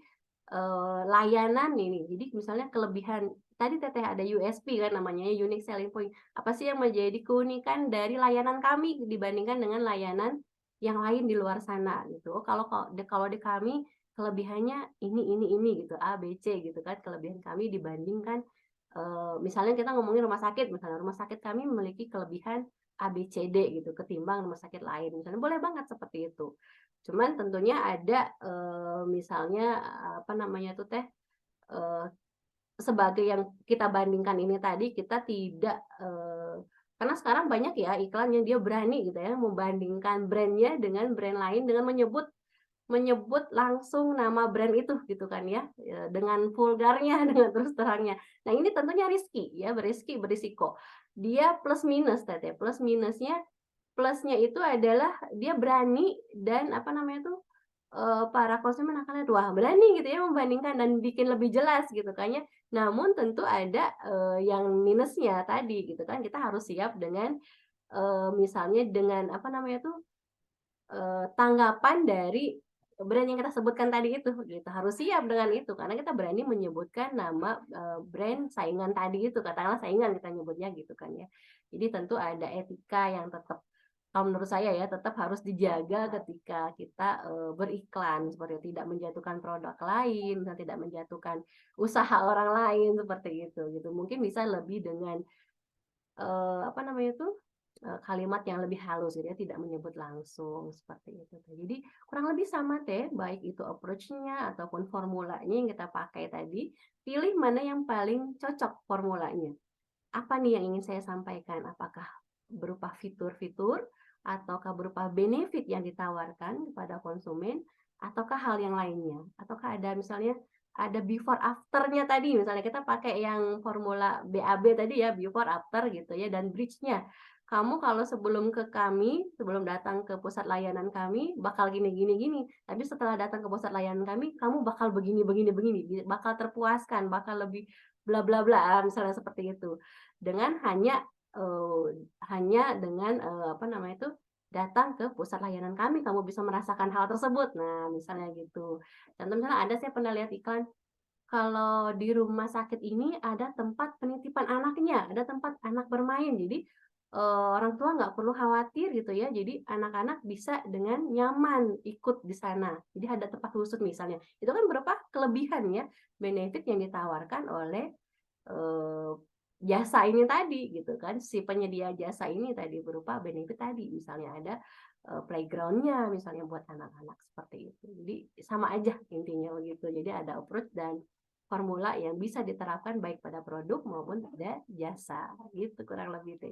layanan ini. Jadi misalnya kelebihan tadi Teteh ada USP kan namanya unique selling point. Apa sih yang menjadi keunikan dari layanan kami dibandingkan dengan layanan yang lain di luar sana gitu. Oh, kalau di kami kelebihannya ini gitu, A, B, C gitu kan kelebihan kami dibandingkan misalnya kita ngomongin rumah sakit, misalnya rumah sakit kami memiliki kelebihan A, B, C, D gitu ketimbang rumah sakit lain. Misalnya boleh banget seperti itu. Cuman tentunya ada misalnya apa namanya tuh Teh sebagai yang kita bandingkan ini tadi kita tidak karena sekarang banyak ya iklan yang dia berani gitu ya membandingkan brandnya dengan brand lain dengan menyebut langsung nama brand itu gitu kan ya dengan vulgarnya dengan terus terangnya. Nah ini tentunya risky ya, berisiko. Dia plus minus Tete, plus minusnya plusnya itu adalah dia berani dan apa namanya tuh para konsumen akan lihat wah berani gitu ya membandingkan dan bikin lebih jelas gitu kan ya. Namun tentu ada yang minusnya tadi gitu kan kita harus siap dengan misalnya dengan apa namanya tuh tanggapan dari brand yang kita sebutkan tadi itu gitu harus siap dengan itu karena kita berani menyebutkan nama brand saingan tadi itu katakanlah saingan kita nyebutnya gitu kan ya. Jadi tentu ada etika yang tetap kalau menurut saya ya tetap harus dijaga ketika kita beriklan seperti tidak menjatuhkan produk lain dan tidak menjatuhkan usaha orang lain seperti itu gitu. Mungkin bisa lebih dengan apa namanya tuh kalimat yang lebih halus gitu ya, tidak menyebut langsung seperti itu. Jadi kurang lebih sama Teh, baik itu approach-nya ataupun formulanya yang kita pakai tadi, pilih mana yang paling cocok formulanya. Apa nih yang ingin saya sampaikan? Apakah berupa fitur-fitur ataukah berupa benefit yang ditawarkan kepada konsumen ataukah hal yang lainnya? Ataukah ada misalnya ada before after-nya tadi, misalnya kita pakai yang formula BAB tadi ya, before after gitu ya, dan bridge-nya. Kamu kalau sebelum ke kami, sebelum datang ke pusat layanan kami, bakal gini. Tapi setelah datang ke pusat layanan kami, kamu bakal begini. Bakal terpuaskan, bakal lebih bla bla bla, misalnya seperti itu. Dengan hanya dengan apa namanya itu datang ke pusat layanan kami, kamu bisa merasakan hal tersebut. Nah, misalnya gitu. Contoh misalnya ada saya pernah lihat iklan, kalau di rumah sakit ini ada tempat penitipan anaknya, ada tempat anak bermain. Jadi orang tua nggak perlu khawatir gitu ya. Jadi anak-anak bisa dengan nyaman ikut di sana. Jadi ada tempat khusus misalnya. Itu kan berupa kelebihan ya, benefit yang ditawarkan oleh jasa ini tadi gitu kan. Si penyedia jasa ini tadi berupa benefit tadi. Misalnya ada playground-nya misalnya buat anak-anak seperti itu. Jadi sama aja intinya begitu. Jadi ada approach dan formula yang bisa diterapkan baik pada produk maupun pada jasa gitu kurang lebih Teh.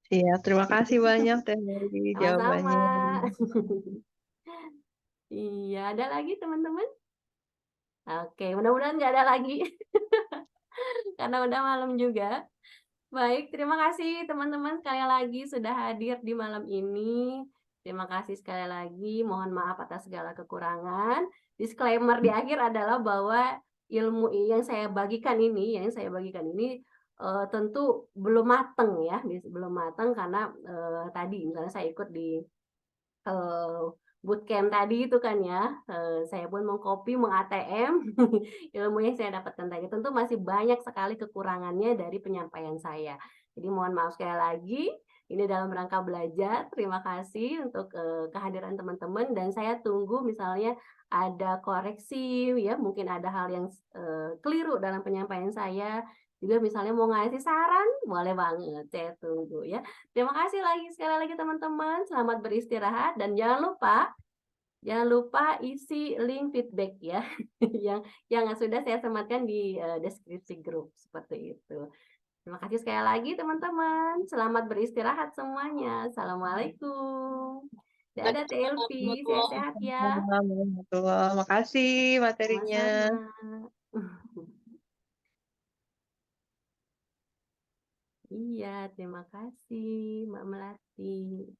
Iya, terima kasih banyak Teh Mary Sama-sama. jawabannya. Iya, ada lagi teman-teman? Oke, mudah-mudahan nggak ada lagi karena udah malam juga. Baik, terima kasih teman-teman sekali lagi sudah hadir di malam ini. Terima kasih sekali lagi, mohon maaf atas segala kekurangan. Disclaimer di akhir adalah bahwa ilmu yang saya bagikan ini tentu belum mateng ya, belum mateng karena tadi misalnya saya ikut di bootcamp tadi itu kan ya, saya pun meng-copy, meng-ATM ilmu yang saya dapatkan tadi. Tentu masih banyak sekali kekurangannya dari penyampaian saya. Jadi mohon maaf sekali lagi, ini dalam rangka belajar. Terima kasih untuk kehadiran teman-teman dan saya tunggu misalnya ada koreksi ya, mungkin ada hal yang keliru dalam penyampaian saya. Juga misalnya mau ngasih saran, boleh banget, saya tunggu ya. Terima kasih lagi sekali lagi teman-teman. Selamat beristirahat dan jangan lupa isi link feedback ya yang sudah saya sematkan di deskripsi grup seperti itu. Terima kasih sekali lagi teman-teman. Selamat beristirahat semuanya. Assalamualaikum. Dadah Teh Elvi, sehat-sehat ya. Makasih materinya. Sama-sama. Iya, terima kasih Mbak Melati.